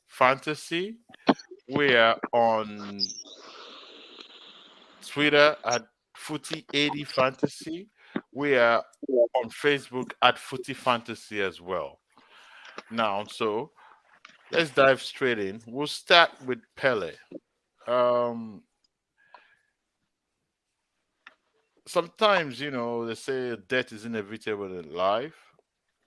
Fantasy. We are on Twitter at Footy80 Fantasy. We are on Facebook at Footy Fantasy as well. Now, so let's dive straight in. We'll start with Pele. Um, Sometimes, they say death is inevitable in life.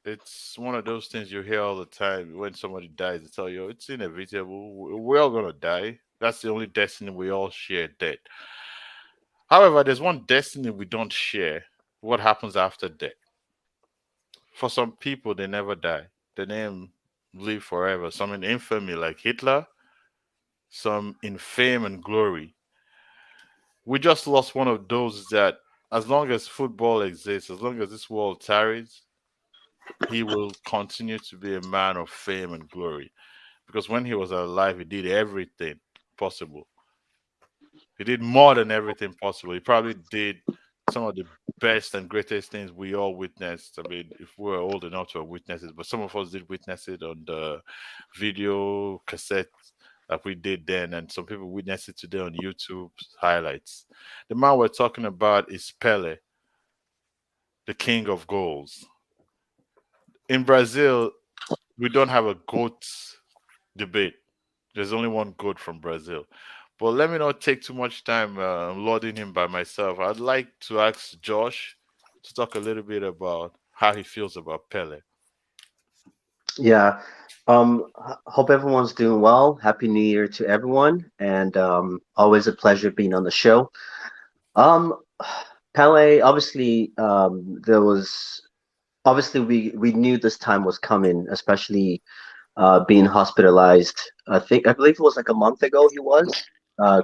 It's one of those things you hear all the time when somebody dies. They tell you it's inevitable. We're all gonna die. That's the only destiny we all share. Death. However, there's one destiny we don't share. What happens after death? For some people, they never die. The name live forever. Some in infamy, like Hitler. Some in fame and glory. We just lost one of those that, as long as football exists, as long as this world tarries, he will continue to be a man of fame and glory. Because when he was alive, he did everything possible. He did more than everything possible. He probably did some of the best and greatest things we all witnessed. I mean, if we were old enough to have witnessed it, but some of us did witness it on the video cassette that we did then, and some people witness it today on YouTube highlights. The man we're talking about is Pele, the king of goals. In Brazil, we don't have a GOAT debate. There's only one GOAT from Brazil. But let me not take too much time lauding him by myself. I'd like to ask Josh to talk a little bit about how he feels about Pele. Yeah. Hope everyone's doing well. Happy New Year to everyone, and always a pleasure being on the show. Um, Pele, obviously, there was obviously we knew this time was coming, especially being hospitalized. I believe it was like a month ago. He was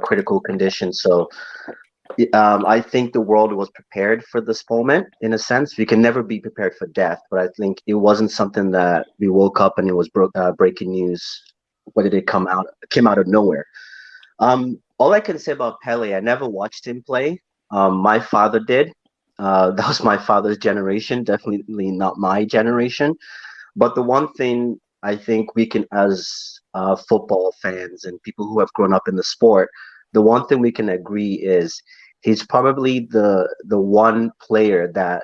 critical condition. So I think the world was prepared for this moment in a sense. We can never be prepared for death, but I think it wasn't something that we woke up and it was breaking news. What did it come out? It came out of nowhere. All I can say about Pele, I never watched him play. My father did. That was my father's generation, definitely not my generation. But the one thing I think we can, as football fans and people who have grown up in the sport, the one thing we can agree is he's probably the one player that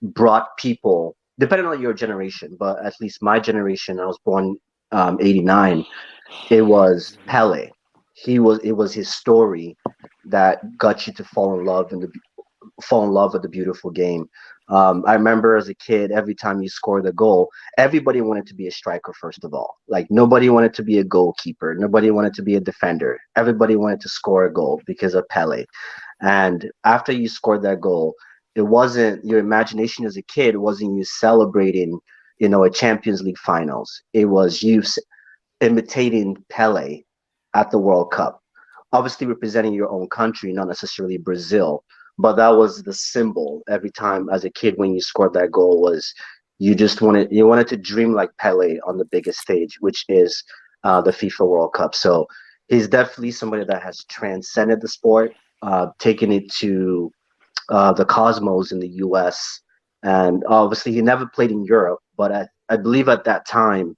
brought people, depending on your generation, but at least my generation, I was born 89. It was Pele. It was his story that got you to fall in love with the beautiful game. I remember as a kid, every time you scored a goal, everybody wanted to be a striker, first of all. Like, nobody wanted to be a goalkeeper, nobody wanted to be a defender. Everybody wanted to score a goal because of Pele. And after you scored that goal, it wasn't your imagination as a kid, it wasn't you celebrating, a Champions League finals. It was you imitating Pele at the World Cup, obviously representing your own country, not necessarily Brazil, but that was the symbol every time as a kid when you scored that goal. Was you wanted to dream like Pele on the biggest stage, which is the FIFA World Cup. So he's definitely somebody that has transcended the sport, taken it to the cosmos in the US. And obviously he never played in Europe, but I believe at that time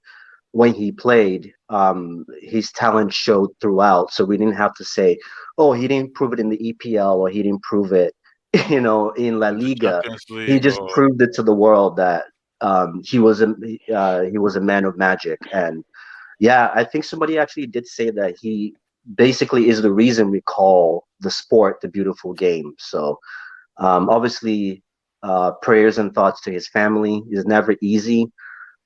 when he played, his talent showed throughout. So we didn't have to say, "Oh, he didn't prove it in the EPL or he didn't prove it, in La In the Liga." Champions He League, just or proved it to the world that he was a man of magic. And yeah, I think somebody actually did say that he basically is the reason we call the sport the beautiful game. So obviously, prayers and thoughts to his family is never easy.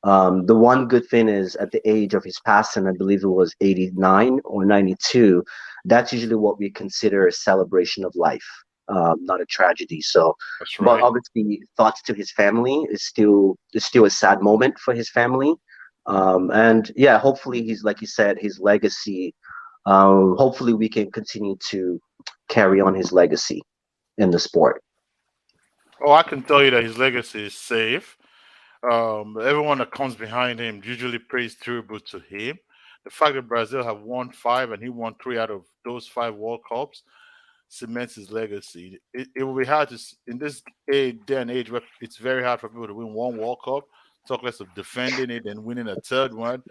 The one good thing is at the age of his passing, I believe it was 89 or 92, that's usually what we consider a celebration of life, not a tragedy. So, that's but right. obviously, thoughts to his family is still a sad moment for his family. And yeah, hopefully, he's like you said, his legacy. Hopefully, we can continue to carry on his legacy in the sport. Oh, I can tell you that his legacy is safe. Everyone that comes behind him usually pays tribute to him. The fact that Brazil have won five and he won three out of those five World Cups cements his legacy. It will be hard to in this day and age where it's very hard for people to win one World Cup. talk less of defending it and winning a third one.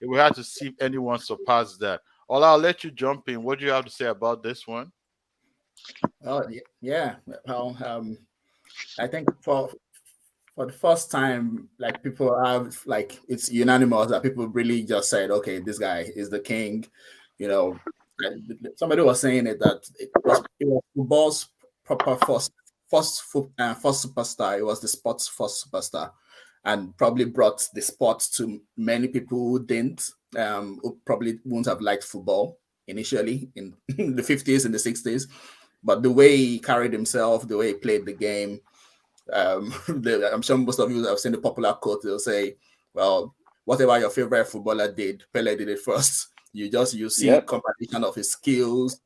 We had to see if anyone surpassed that. Ola, I'll let you jump in. What do you have to say about this one? Oh yeah. Well, I think for the first time, like people have like it's unanimous that people really just said, okay, this guy is the king. You know, somebody was saying it that it was football's proper first superstar. It was the sport's first superstar, and probably brought the sport to many people who probably wouldn't have liked football initially in the 50s and the 60s, but the way he carried himself, the way he played the game, I'm sure most of you have seen the popular quote. They'll say, "Well, whatever your favorite footballer did, Pele did it first." You see Yep. combination of his skills,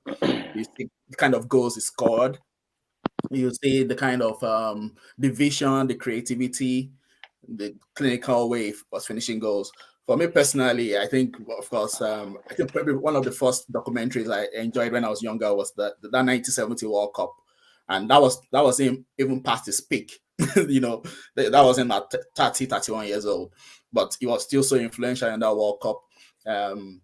you see the kind of goals he scored, you see the kind of the vision, the creativity, the clinical way of finishing goals. For me personally, I think, of course, I think probably one of the first documentaries I enjoyed when I was younger was that 1970 World Cup, and that was him even past his peak. That was him at 30, 31 years old, but he was still so influential in that World Cup. Um,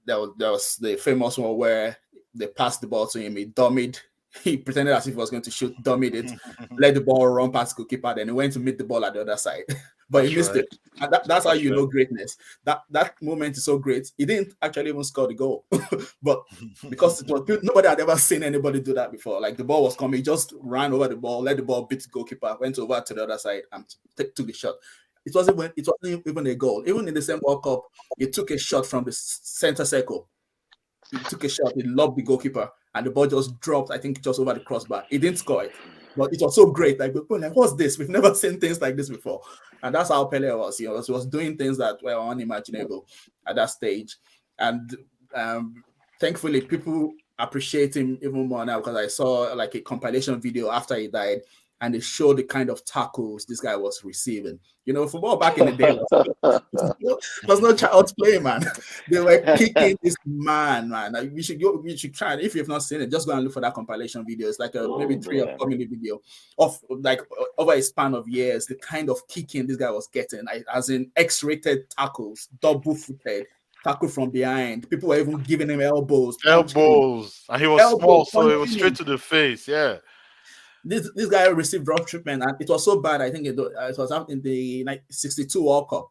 there was the famous one where they passed the ball to him. He dummied. He pretended as if he was going to shoot, dummied it, let the ball run past the goalkeeper. Then he went to meet the ball at the other side, but he That's missed right. it. And that's how That's you right. know greatness. That moment is so great. He didn't actually even score the goal, but because nobody had ever seen anybody do that before. Like the ball was coming, he just ran over the ball, let the ball beat the goalkeeper, went over to the other side and took the shot. It wasn't even a goal. Even in the same World Cup, he took a shot from the center circle. He took a shot, he lobbed the goalkeeper, and the ball just dropped, I think, just over the crossbar. He didn't score it. But it was so great. Like, people were like, what's this? We've never seen things like this before. And that's how Pele was. He was doing things that were unimaginable at that stage. And um, thankfully, people appreciate him even more now because I saw like a compilation video after he died, and it showed the kind of tackles this guy was receiving. Football back in the day was no child's play, man. They were kicking this man. Like, we should try it. If you've not seen it, just go and look for that compilation video. It's like a maybe Oh 3 or 4 minute video of like over a span of years, the kind of kicking this guy was getting, like, as in X-rated tackles, double-footed, tackle from behind. People were even giving him elbows, punching him, Elbows. And he was elbow small, so it was punching straight him. to the face. Yeah. This guy received rough treatment, and it was so bad. I think it was up in the 62 World Cup.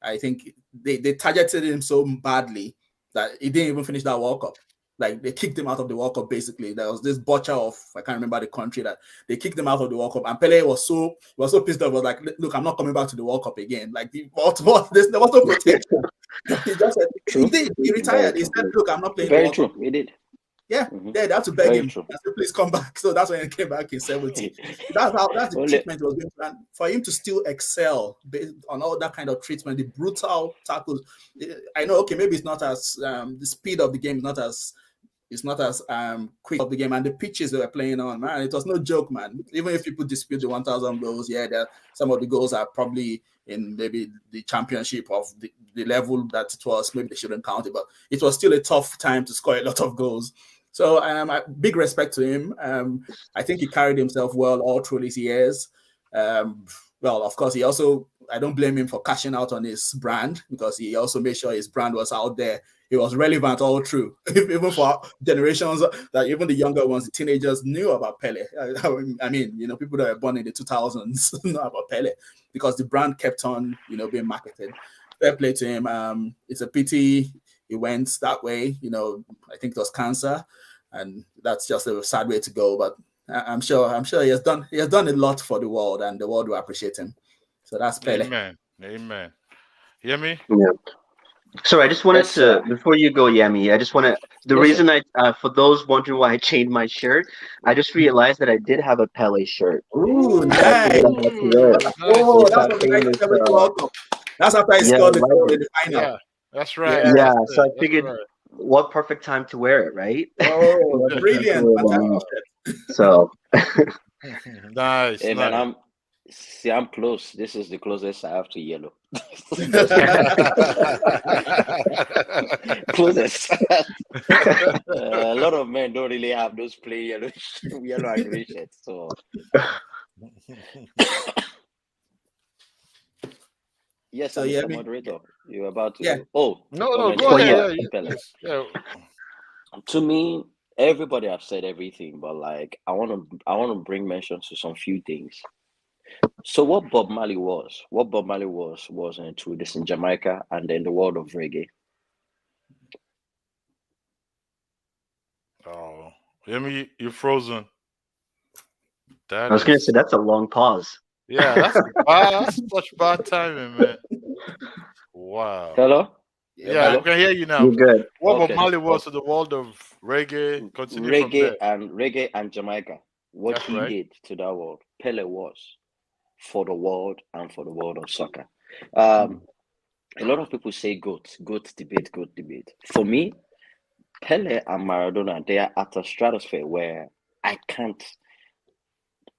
I think they targeted him so badly that he didn't even finish that World Cup. Like, they kicked him out of the World Cup. Basically, there was this butcher of, I can't remember the country, that they kicked him out of the World Cup, and Pele was so pissed off. Was like, look, I'm not coming back to the World Cup again. Like, there was no protection. He just said he true. did. He Very retired. He true. said, look, I'm not playing the Very World Cup. true. He did. Yeah, Hmm. they had to beg Very him. true. I said, please come back. So that's when he came back in 70. That's the Only treatment he was going to. And for him to still excel based on all that kind of treatment, the brutal tackles. I know, okay, maybe it's not as the speed of the game is not as quick of the game, and the pitches they were playing on, man, it was no joke, man. Even if people dispute the 1,000 goals, yeah, some of the goals are probably in maybe the championship of the level that it was. Maybe they shouldn't count it, but it was still a tough time to score a lot of goals. So big respect to him. I think he carried himself well all through these years. Well, of course, he also, I don't blame him for cashing out on his brand, because he also made sure his brand was out there. It was relevant all through, even for generations that even the younger ones, the teenagers, knew about Pele. I mean, people that were born in the 2000s know about Pele because the brand kept on, being marketed. Fair play to him. It's a pity he went that way. I think it was cancer, and that's just a sad way to go. But I'm sure he has done a lot for the world, and the world will appreciate him. So that's Pele. Amen. Amen. Hear me? Yeah. So I just wanted let's to, before you go, Yami, I just want to, the yes, sir. reason for those wondering why I changed my shirt, I just realized that I did have a Pele shirt. Ooh, So I nice. figured I had to wear it. Nice. Oh, It's that's that from the famous, 1970 World Cup. That's after he yeah, scored the right. goal in the final. Yeah. That's right. Yeah. Yeah, That's so it. I That's figured right. what perfect time to wear it, right? Oh, What perfect time to brilliant. wear it than Fantastic now. shirt. So, Nice. Hey man, Nice. I'm close. This is the closest I have to yellow. Closest. A lot of men don't really have those plain yellow and green shirts. So Yes, So I'm you hear Mr. me? Moderator. You're about Yeah. to. Oh, No, you're no, go Well, mentioning yeah. ahead. Yeah, King Pele. yes, yeah. To me, everybody have said everything, but like I want to bring mention to some few things. So what Bob Marley was into this in Jamaica and then the world of reggae. Oh, hear me? You frozen. I That was gonna say is, that's a long pause. yeah, that's bad. That's such bad timing, man. Wow. Hello? Yeah, Yeah, I back. Hello? can hear you now. You're good. What Bob Okay. Marley was Okay. to the world of reggae. Continue from there. Reggae and Jamaica. What That's he right. did to that world, Pele was for the world and for the world of soccer. Um, a lot of people say goat debate, goat debate. For me, Pele and Maradona, they are at a stratosphere where I can't,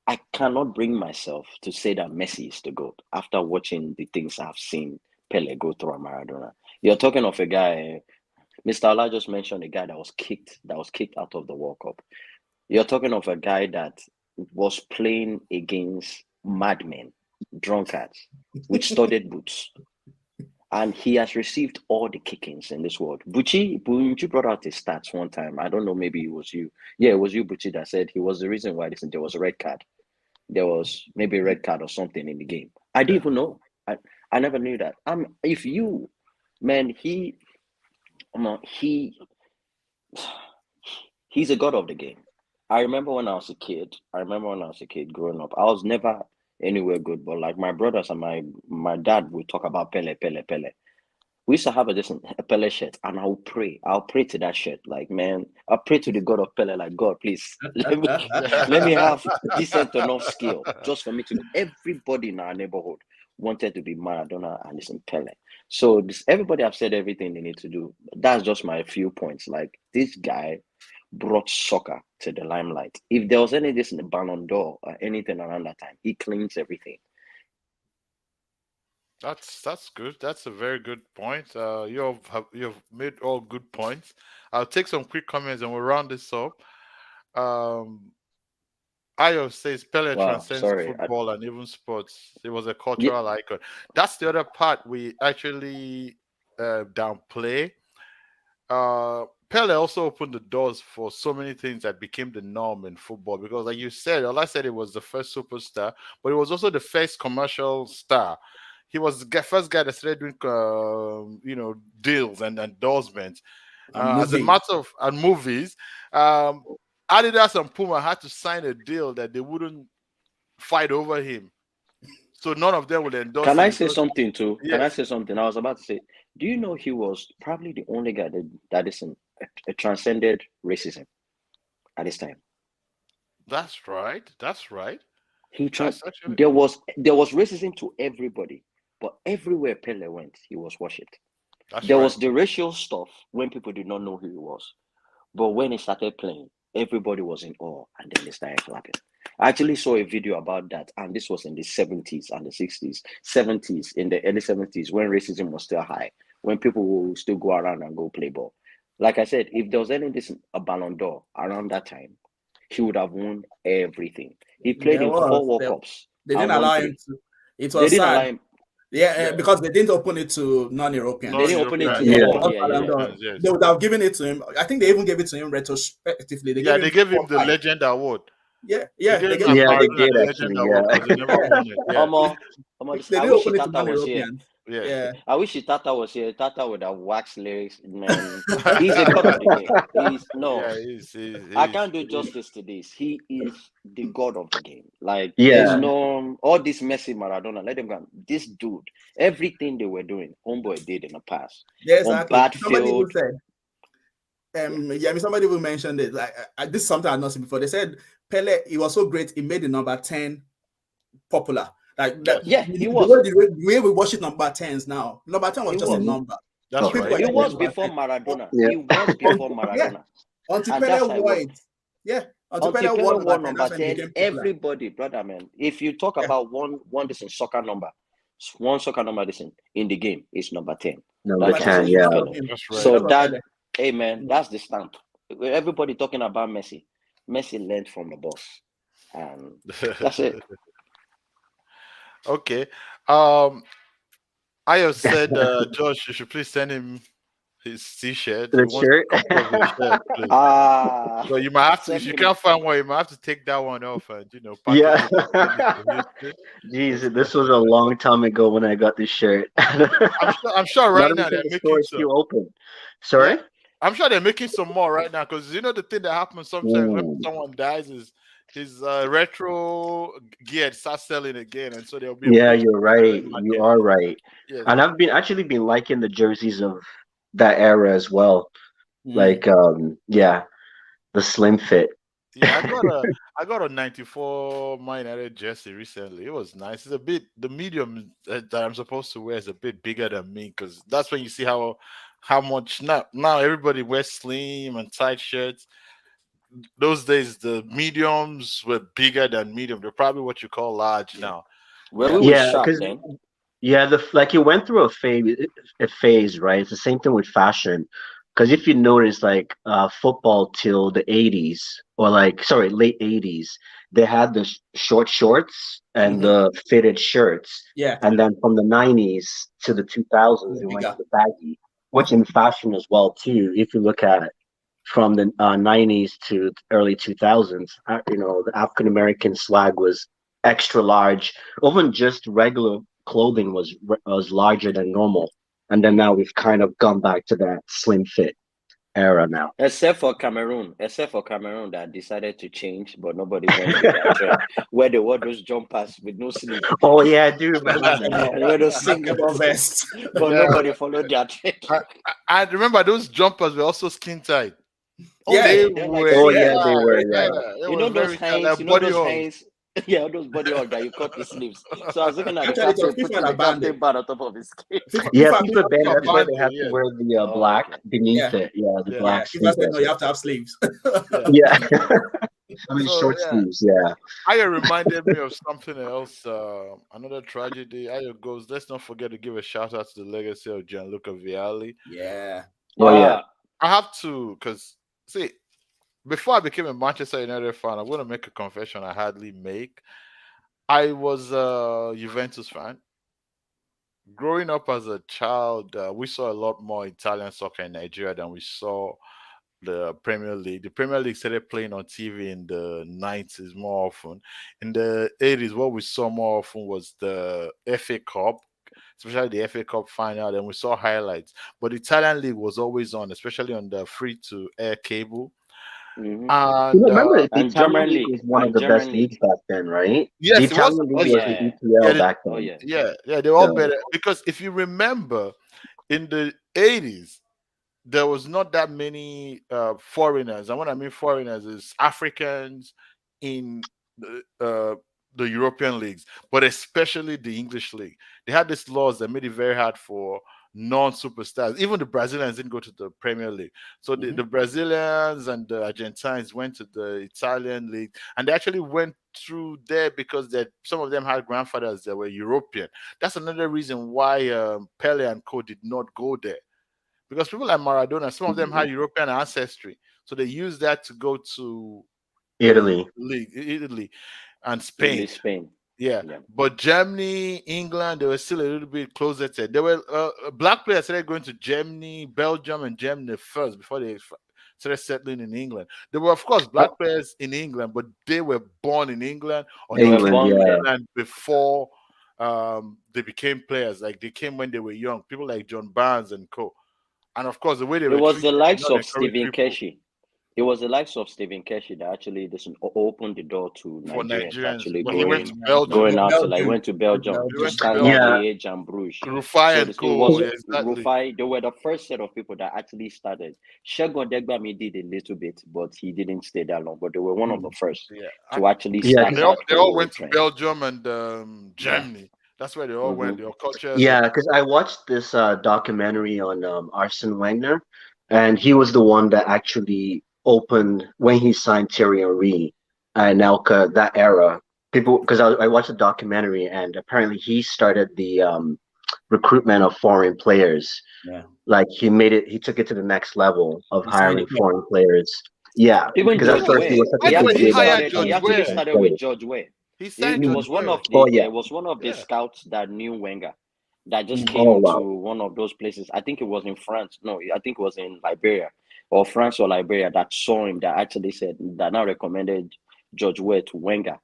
I cannot bring myself to say that Messi is the goat after watching the things I've seen Pele go through and Maradona. You're talking of a guy, Mr. Allah just mentioned a guy that was kicked out of the World Cup. You're talking of a guy that was playing against madmen, drunkards, with studded boots. And he has received all the kickings in this world. Bucci brought out his stats one time. I don't know, maybe it was you. Yeah, it was you, Bucci, that said he was the reason why there was a red card. There was maybe a red card or something in the game. I Yeah. didn't even know. I never knew that. If you, man, he he's a god of the game. I remember when I was a kid. Growing up. I was never anywhere good, but like my brothers and my dad would talk about Pele, Pele, Pele. We used to have a Pele shirt, and I'll pray. I'll pray to that shirt. Like, man, I'll pray to the God of Pele. Like, God, please let me have decent enough skill just for me to. Everybody in our neighborhood wanted to be Maradona and listen Pele. So everybody have said everything they need to do. That's just my few points. Like this guy brought soccer to the limelight. If there was any this in the Ballon d'Or or anything around that time, he cleans everything. That's good. That's a very good point. You've made all good points. I'll take some quick comments and we'll round this up. Um, Ayo says Pele Wow, transcends sorry. football and even sports. He was a Yeah, cultural icon. That's the other part we actually downplay. Pele also opened the doors for so many things that became the norm in football because, like you said, Allah said it was the first superstar, but it was also the first commercial star. He was the first guy that started doing, deals and endorsements. I'm As a moving. matter of and movies, um, Adidas and Puma had to sign a deal that they wouldn't fight over him, so none of them would endorse Can him I say because something too? Can I yes, say something? I was about to say, do you know he was probably the only guy that is transcended racism at this time? that's right, that's right, He trans that's actually there was racism to everybody, but everywhere Pele went, he was worshipped. that's There right. was the racial stuff when people did not know who he was. But when he started playing, everybody was in awe and then they started clapping. I actually saw a video about that, and this was in the 70s and the 60s, 70s, in the early 70s when racism was still high, when people will still go around and go play ball. Like I said, if there was any this a Ballon d'Or around that time, he would have won everything. He played There in four was. World Cups They and didn't won allow him three. to. It They was didn't allow sad. him. Yeah, Yeah, because they didn't open it to They didn't non-Europeans. open it to non-Europeans, They yeah, no. got Yeah, yeah, Ballon yeah. d'Or. non-Europeans, yes. They would have given it to him. I think they even gave it to him retrospectively. They gave Yeah, him they gave him four, the five. Legend Award. Yeah, They yeah, gave they him gave him. yeah, they Maradona did the Legend actually. Award Yeah, because they never won it. Yeah, They I didn't wish open it to Tata was here. non-Europeans. yeah. Yeah, I wish Tata was here. Tata would have waxed lyrics, man. He's a god of the game. He's Yeah, no, I can't do justice to this. He is the god of the game. Like there's yeah, no all this Messi Maradona. Let them go. This dude, everything they were doing, homeboy did in the past yeah, on exactly. bad Somebody even field. said, Yeah, yeah, I mean, somebody even mentioned it. Like, this is something I've not seen before. They said Pele, he was so great, he made the number 10 popular. Like that, Yes, yeah, he the was. way we worship number 10s now. Number 10 was He just a was. mhm, number. So that's people right. were He changing was number before 10. Maradona. yeah. He was before Yeah, Maradona, until and Pele that's how it wore was. it. Yeah, until Until Pele Pele wore number won 10, number that's when it 10, became popular. everybody, brother man, if you talk Yeah, about one this in soccer number, one soccer number this in the game is number 10. Number That number is 10 10. is King Yeah, because of Pele. him. That's It's right. So because of that, Pele. hey man, Mm. that's the stamp. Everybody talking about Messi. Messi learned from the boss. And that's it. Okay. Um, Ayo said, Josh, you should please send him his t-shirt. He The wants a shirt. copy of your shirt, please. Ah, So you might have to, if send you him. can't find one, you might have to take that one off and package Yeah. it and send it to him too. Jeez, 'Cause, this was a long time ago when I got this shirt. I'm sure Not right even now think they're the store making is some. still open. Yeah, Sorry? I'm sure they're making some more right now because the thing that happens sometimes when Mm. someone dies is his retro gear starts selling again, and so there'll be a Yeah, push you're to sell right. them You again. are right. Yes, And I've been actually been liking the jerseys of that era as well. Mm. Like yeah, the slim fit. yeah. I got a '94 Man United jersey recently. It was nice. It's a bit the medium that I'm supposed to wear is a bit bigger than me because that's when you see how much now everybody wears slim and tight shirts. Those days the mediums were bigger than medium. They're probably what you call large Yeah. now. Were Yeah. we with Yeah, Shark because then? yeah, like it went through a phase, right? It's the same thing with fashion. Because if you notice, like football till the '80s, or like sorry, late '80s, they had the short shorts and Hmm. the fitted shirts, Yeah, and then from the '90s to the 2000s, it's it went to bigger. the baggy, which in fashion as well too. If you look at from the '90s to early 2000s, the African American swag was extra large. Even just regular clothing was larger than normal. And then now we've kind of gone back to that slim fit era now. Except for Cameroon that decided to change, but nobody went with their trend. Where they wore those jumpers with no sleeve, Oh yeah, I do remember Actually, that. they wear those basketball singlets, vest. but Yeah. nobody followed their trend. I remember those jumpers were also skin tight. Oh Yeah, They yeah, they're like were Oh yeah, yeah, singlet. they tight. were. very Yeah, tight. Yeah. it You know was those very tight, hands, like body hugs. yeah, those body hug that you cut the sleeves. So I was looking at the Actually, it was captain FIFA putting the that banned captain it. band on top of his skin. FIFA, Yeah, FIFA, FIFA FIFA, band. FIFA FIFA That's why banned banned they it. have it, to yes. wear the Oh, black okay. beneath Yeah, it. Yeah, the Yeah, yeah. black FIFA sleeve said no, you vest. have to have sleeves. yeah. Yeah. I mean So short yeah, sleeves. Yeah. Aya reminded me of something else. Another tragedy. Aya goes. Let's not forget to give a shout out to the legacy of Gianluca Vialli. Yeah. Oh yeah. Uh, I have to, because see, before I became a Manchester United fan, I'm going to make a confession I hardly make. I was a Juventus fan. Growing up as a child, we saw a lot more Italian soccer in Nigeria than we saw the Premier League. The Premier League started playing on TV in the 90s more often. In the 80s, what we saw more often was the FA Cup, especially the FA Cup final, and we saw highlights. But the Italian League was always on, especially on the free to air cable. Hmm. And Remember, the And Italian German league league, was one of and the best German leagues league. back then, right? The yes, it was Italian Oh league was the yeah, yeah, EPL back oh then. yeah. yeah, they're all So better because if you remember in the 80s, there was not that many foreigners. And what I mean foreigners is Africans in the European leagues, but especially the English league. They had these laws that made it very hard for non-superstars. Even the Brazilians didn't go to the Premier League. So the, Hmm. the Brazilians and the Argentines went to the Italian league, and they actually went through there because some of them had grandfathers that were European. That's another reason why Pele and Co did not go there because people like Maradona, some of them mhm. had European ancestry, so they used that to go to the Italy. league, Italy and Italy, Spain. Spain. Yeah, Yeah. but Germany, England, they were still a little bit closer to it. They were black players started going to Germany, Belgium, and Germany first before they started settling in England. There were, of course, Uh, black players in England, but they were born in England or They they were came England, to born yeah. there. England before they became players. Like they came when they were young. People like John Barnes and co. And of course, the way they It were was treated the did likes not of encourage Stephen people Keshi. It was the likes of Stephen Keshi that actually opened the door to for Nigerians Nigerians. actually But he went to He Belgium. going went out to like Belgium. went to Went Belgium, He to went to Belgium. Standard Belgium. Yeah. Liège and Bruges. Rufai So and it Co. was Yeah, exactly. Rufai. They were the first set of people that actually started. Shegun Degbami did a little bit, but he didn't stay that long. But they were one of the Mm. first Yeah. to actually Yeah, start And 'cause they all, that they all whole went to trend. Belgium and Yeah. Germany. That's where they all Hmm. went. Their cultures were. yeah, 'cause I watched this documentary on Arsene Wenger, and he was the one that actually opened when he signed Thierry Henry and Elka, that era. People, because I watched the documentary, and apparently he started the recruitment of foreign players. Yeah. Like he took it to the next level of He signed the hiring club. foreign players. Yeah, Even because at George Why first he Weah, was such why a did big he deal about hire he George signing actually Weah? European started with players. George Weah. He He, signed he George Mm. was one Weah. of Oh the yeah, was one of the Yeah. scouts that knew Wenger. that just Mm. came Oh into wow. one of those places. I think it was in France. No, I think it was in Liberia or France or Liberia that saw him that actually said that now recommended George Weah to Wenger.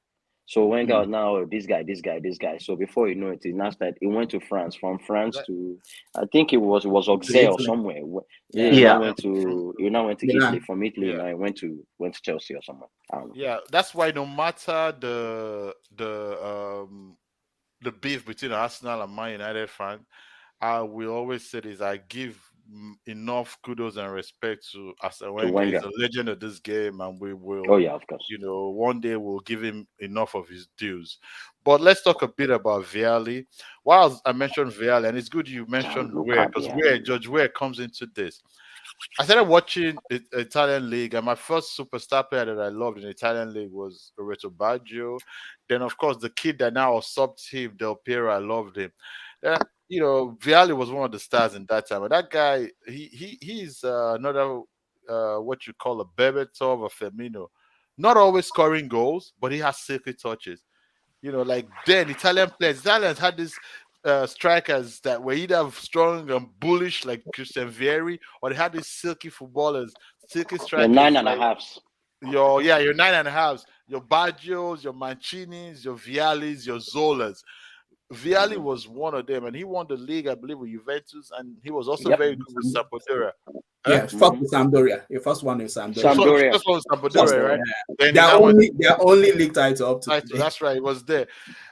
So Wenger was now this guy, this guy, this guy. So before you know it, he now started. He went to France. From France That, to I think it was To Auxerre or Italy. somewhere. Yeah, Yeah. he now Yeah. went to Italy. Milan. From Italy, yeah, now he went to Chelsea or somewhere. I don't know. yeah. That's why no matter the beef between Arsenal and Man United fans, I will always say this: I give enough kudos and respect to Arsene To Wenger. He's Wenger. a legend of this game, and we Oh will, yeah, of course. one day we'll give him enough of his dues. But let's talk a bit about Vialli. While I mentioned Vialli, and it's good you mentioned Ware, Gianluca because Vialli. George Ware comes into this. I started watching Italian league, and my first superstar player that I loved in the Italian league was Roberto Baggio. Then, of course, the kid that now subbed him, Del Piero, I loved him. Vialli was one of the stars in that time. But that guy, he's another what you call a Berbatov or Firmino. Not always scoring goals, but he has silky touches. Like then Italians had this strikers that were either strong and bullish like Christian Vieri, or they had these silky footballers, silky The nine strikers and a like halves. your nine and a halves, your Baggios, your Mancinis, your Vialis, your Zolas. Viali Mhm. was one of them, and he won the league, I believe, with Juventus, and he was also Yep. very good with Sampdoria. Huh? Yeah, first Mhm. with Sampdoria. The first one is Sampdoria. So the Sampdoria. first one was First Sampdoria, one, right? Sampdoria. yeah. Then he Their now went only their only league title up to title. today. That's right, it was there.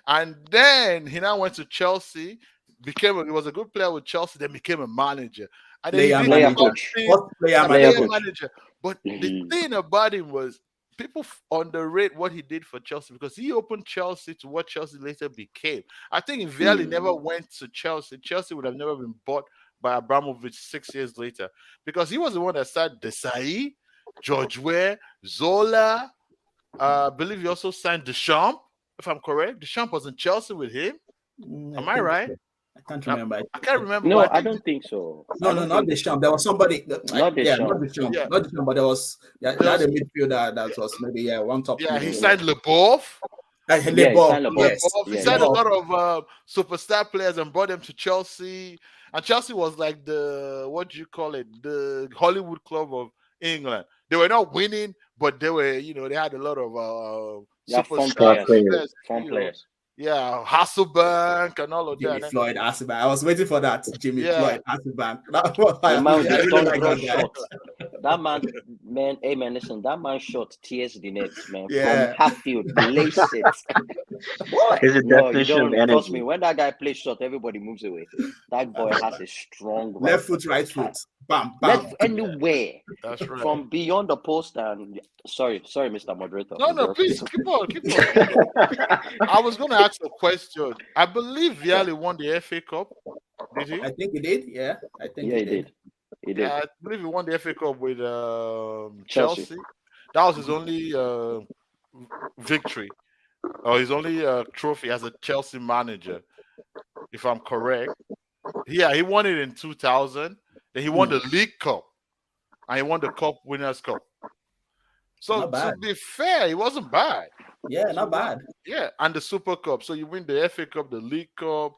And then he now went to Chelsea, he was a good player with Chelsea, then became a manager. And then he Player did Player manager. coach. something, First player a Player player manager. coach. manager. But the Mhm. thing about him was people underrate what he did for Chelsea because he opened Chelsea to what Chelsea later became. I think if Vialli never went to Chelsea, Chelsea would have never been bought by Abramovich 6 years later because he was the one that started Desai, George Weah, Zola. I believe he also signed Deschamps, if I'm correct. Deschamps was in Chelsea with him. I Am I think right? so. I can't I, remember. I can't remember, but No, I I think don't think so. I No, no, don't not think Deschamps. There Deschamps. was somebody. Not Not Deschamps. Deschamps. yeah, Not Deschamps. But there was they there had a was midfielder that was maybe one top he midfielder. Mm. signed Leboeuf. Yeah, he Leboeuf, signed Leboeuf. yes, Leboeuf. He Yeah, signed a yeah. Leboeuf. lot of superstar players and brought them to Chelsea. And Chelsea was like the what do you call it? The Hollywood club of England. They were not winning, but they were, they had a lot of Yeah, fun superstar Star players. players. players, Fun players. yeah, Hasselbank and all of that. Jimmy And then, Floyd Asibank. I was waiting for that. Jimmy yeah, Floyd Asibank. That was, The I man with the really tongue like draw that guy. shot. That man, hey man, listen, that man shot tears the net, man. From Yeah. half field, blaze it. Boy, Is a no, you definition of don't trust me. energy. When that guy plays shot, everybody moves away. That boy has a strong right Left foot. foot, right foot. Bam, Left bam. anywhere that's right. from beyond the post and sorry, Mr. Moderator. No, no, please keep on, keep on, keep on. I was going to ask a question. I believe Vialli won the FA Cup. Did he? I think he did. Yeah, I think Yeah, he he did. did. He Yeah, did. I believe he won the FA Cup with Chelsea. Chelsea. That was his only victory, or his only trophy as a Chelsea manager, if I'm correct. Yeah, he won it in 2000. Then he won the League Cup, and he won the Cup Winners' Cup. So Not to bad. be fair, it wasn't bad. Yeah, So not bad. yeah, and the Super Cup. So you win the FA Cup, the League Cup,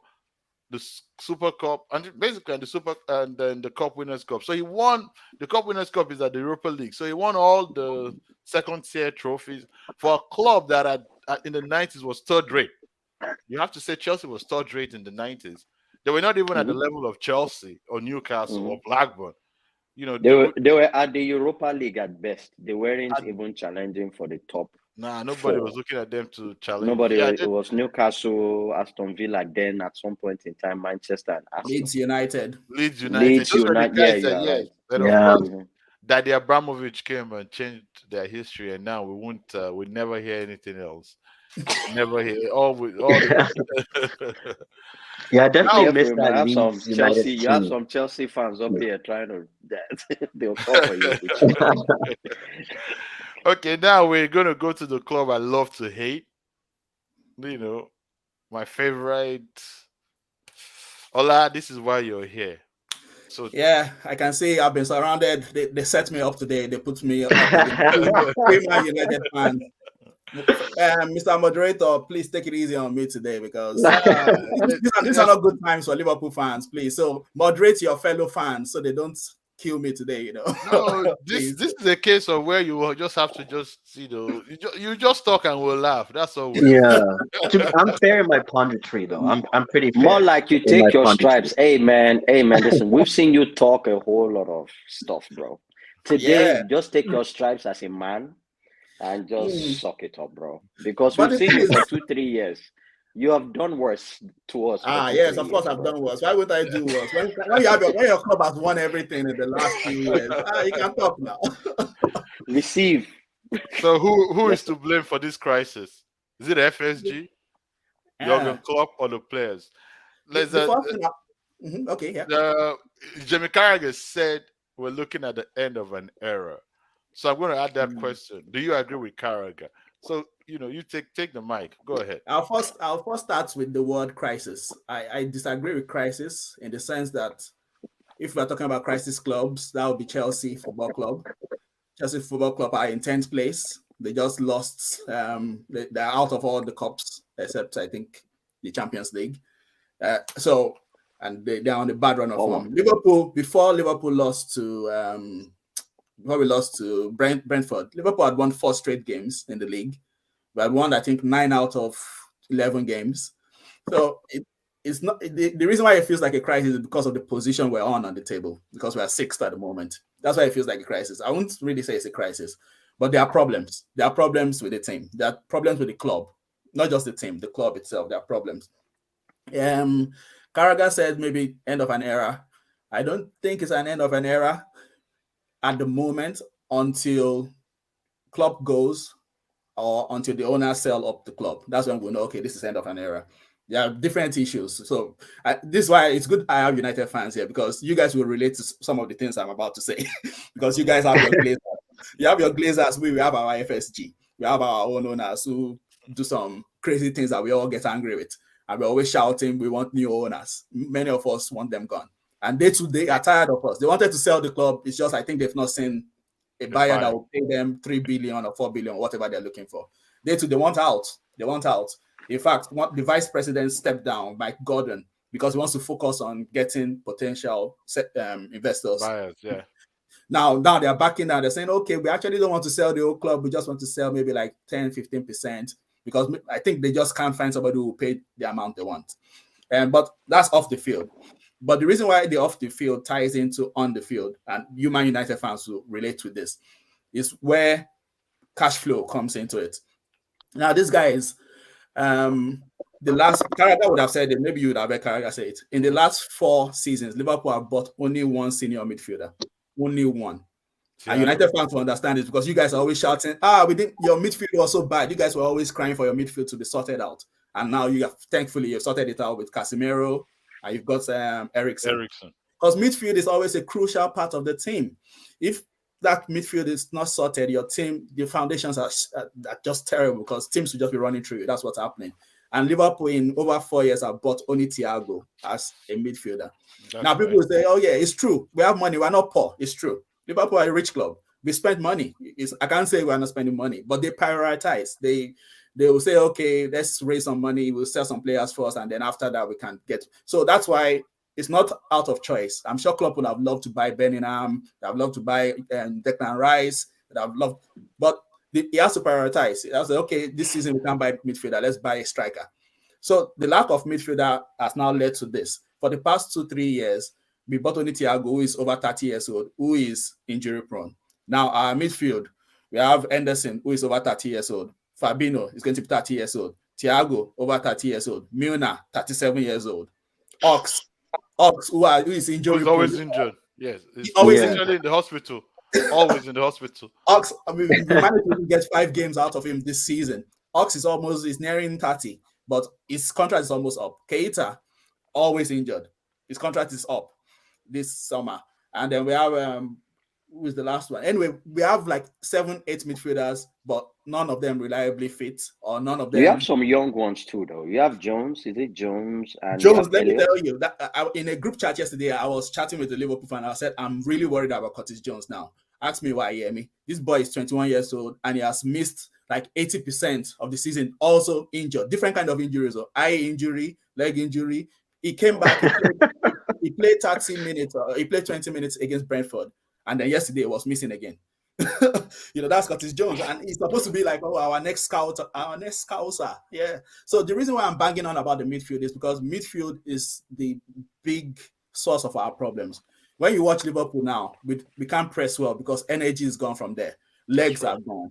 the Super Cup, and basically and the Super and then the Cup Winners' Cup. So he won the Cup Winners' Cup is at the Europa League. So he won all the second tier trophies for a club that in the 90s was third rate. You have to say Chelsea was third rate in the 90s. They were not even at the Mhm. level of Chelsea or Newcastle or Mhm. Blackburn. They They were would they were at the Europa League at best. They weren't had, even challenging for the top nobody was four. looking at them to challenge. Nobody. Yeah, It was Newcastle, Aston Villa. Then at some point in time, Manchester and Arsenal. Leeds United. Leeds United. Leeds Those were the United. Yeah, guys you that, are yeah. right. Then of Yeah. course Mhm. Daddy Abramovich came and changed their history, and now we never hear anything else. Never hear all the Yeah, I now. definitely miss Careful, man. that Leeds United You have team. some Chelsea fans up here trying to that they'll come for you with you. Okay, now we're gonna go to the club I love to hate. My favorite. Ola, this is why you're here. So Yeah, I can see I've been surrounded. They set me up today. They put me up with the three Man United fans. Mr. Moderator, please take it easy on me today because these are Yes. not good times for Liverpool fans. Please, so moderate your fellow fans so they don't kill me today. No, this Please. this is a case of where you will just have to you just talk and we'll laugh. That's all we do. Yeah. I'm fair in my punditry though. I'm pretty More fair like you in my take your punditry. stripes. Hey man, listen, we've seen you talk a whole lot of stuff, bro. Today, Yeah, just take your stripes as a man and Mm. just suck it up, bro. Because But we've the seen thing you is, for 2, 3 years. You have done worse to us for two, yes, three of course years, I've bro. done worse. Why would I do worse? When your club has won everything in the last few years, you can talk now. Receive. So who Yes, is to blame for this crisis? Is it FSG, Yeah. Jurgen Klopp, or the players? The, There's the a first thing. Okay, yeah. the Jamie Carragher said we're looking at the end of an era. So I'm going to add that Mm. question. Do you agree with Carragher? So you take the mic. Go ahead. I'll first start with the word crisis. I disagree with crisis in the sense that if we're talking about crisis clubs, that would be Chelsea Football Club. Chelsea Football Club are in 10th place. They just lost. They're out of all the cups except I think the Champions League. So and they're on the bad run of Omo. form. Liverpool before Liverpool lost to before we lost to Brentford, Liverpool had won 4 straight games in the league. We had won I think 9 out of 11 games. So it's not the reason why it feels like a crisis is because of the position we're on the table, because we're sixth at the moment. That's why it feels like a crisis. I wouldn't really say it's a crisis, but there are problems. There are problems with the team. There are problems with the club, not just the team, the club itself. There are problems. Um, Carragher said maybe end of an era. I don't think it's an end of an era at the moment until Klopp goes or until the owners sell up the club. That's when we know, okay, this is end of an era. There are different issues. So this is why it's good I have United fans here because you guys will relate to some of the things I'm about to say because you guys have your Glazers. You have your Glazers, we have our FSG. We have our own owners who do some crazy things that we all get angry with. And we're always shouting, we want new owners. Many of us want them gone. And they are tired of us. They wanted to sell the club. It's just I think they've not seen a The buyer that buyer. will pay them 3 billion or 4 billion, whatever they're looking for. They want out. They want out. In fact, the vice president stepped down, Mike Gordon, because he wants to focus on getting potential investors. Buyers, yeah. Now they're backing down. They're saying, okay, we actually don't want to sell the whole club. We just want to sell maybe like 10, 15% because I think they just can't find somebody who will pay the amount they want. But that's off the field. But the reason why the off the field ties into on the field, and you Man United fans will relate to this, is where cash flow comes into it. Now, these guys, the last Carragher would have said it, maybe you would have heard Carragher say it. In the last 4 seasons, Liverpool have bought only one senior midfielder, only one. And Thiago. United fans will understand it because you guys are always shouting, we didn't, your midfield was so bad. You guys were always crying for your midfield to be sorted out. And now thankfully, you've sorted it out with Casemiro and you've got Ericsson. Ericsson. Because midfield is always a crucial part of the team. If that midfield is not sorted, your team, the foundations are just terrible because teams will just be running through you. That's what's happening. And Liverpool in over 4 years have bought only Thiago as a midfielder. Now people will say, oh yeah, it's true. We have money. We're not poor. It's true. Liverpool are a rich club. We spend money. I can't say we're not spending money, but they prioritize. They will say, okay, let's raise some money. We'll sell some players first. And then after that, we can get. So that's why it's not out of choice. I'm sure Klopp would have loved to buy Bellingham. They have loved to buy Declan Rice. They have loved, but he has to prioritize. He has to say, okay, this season we can't buy midfielder. Let's buy a striker. So the lack of midfielder has now led to this. For the past 2-3 years, we bought only Thiago, who is over 30 years old, who is injury prone. Now our midfield, we have Henderson, who is over 30 years old. Fabinho is going to be 30 years old. Thiago, over 30 years old. Milner, 37 years old. Ox, who is injury Who's prone. always injured. Yes. He's Always usually in the hospital. Always in the hospital. Ox, we managed to get 5 games out of him this season. Ox is nearing 30, but his contract is almost up. Keita, always injured. His contract is up this summer. And then we have who is the last one? Anyway, we have like 7, 8 midfielders, but none of them reliably fit, or none of them. You have some young ones too, though. You have Jones. Is it Jones? And Jones, let me Elliott? tell you that in a group chat yesterday, I was chatting with the Liverpool fan. I said, I'm really worried about Curtis Jones now. Ask me why, hear me. This boy is 21 years old and he has missed like 80% of the season, also injured, different kind of injuries, or eye injury, leg injury. He came back, he played 30 minutes, he played 20 minutes against Brentford, and then yesterday he was missing again. That's Curtis Jones, and he's supposed to be like, oh, our next scouser. Yeah. So the reason why I'm banging on about the midfield is because midfield is the big source of our problems. When you watch Liverpool now, we can't press well because energy is gone from there. Legs are gone.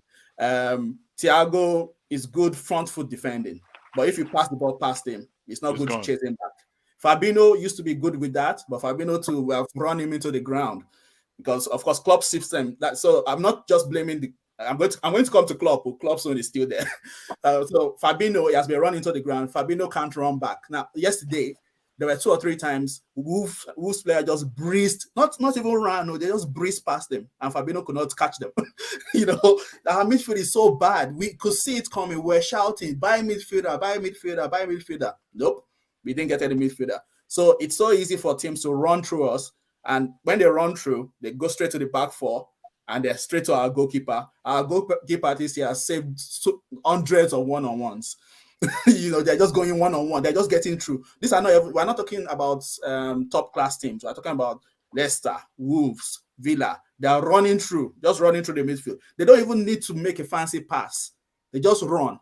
Thiago is good front foot defending, but if you pass the ball past him, it's not good to chase him back. Fabinho used to be good with that, but Fabinho to run him into the ground because, of course, Klopp's system. So I'm not just blaming the. I'm going to come to Klopp. Klopp's one is still there. So Fabinho, he has been running into the ground. Fabinho can't run back. Now, yesterday, there were 2 or 3 times Wolves player just breezed, not even ran, no, they just breezed past them, and Fabinho could not catch them. Our midfield is so bad. We could see it coming. We're shouting, buy midfielder, buy midfielder, buy midfielder. Nope, we didn't get any midfielder. So it's so easy for teams to run through us, and when they run through, they go straight to the back 4, and they're straight to our goalkeeper. Our goalkeeper this year has saved hundreds of one-on-ones. They're just going one-on-one. They're just getting through. We're not talking about top-class teams. We're talking about Leicester, Wolves, Villa. They are just running through the midfield. They don't even need to make a fancy pass. They just run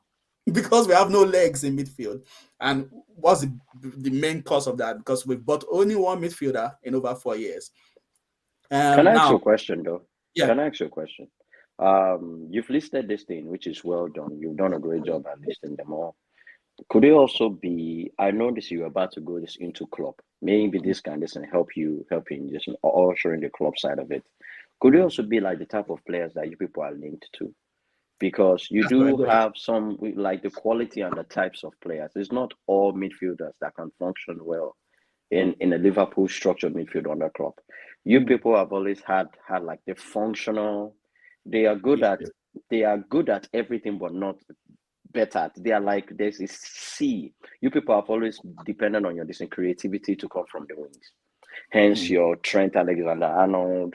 because we have no legs in midfield. And what's the main cause of that? Because we've bought only one midfielder in over 4 years. Can I ask you a question, though? Yeah. Can I ask you a question? You've listed this thing, which is well done. You've done a great job at listing them all. Could it also be, I noticed you're about to go this into Klopp. Maybe this can help in just ushering the Klopp side of it. Could it also be like the type of players that you people are linked to? Because you do have some, like the quality and the types of players. It's not all midfielders that can function well in a Liverpool structured midfield under Klopp. You people have always had like the functional, they are good at everything, but not better. They are like, there's a C. You people have always depended on your creativity to come from the wings. Hence your Trent Alexander-Arnold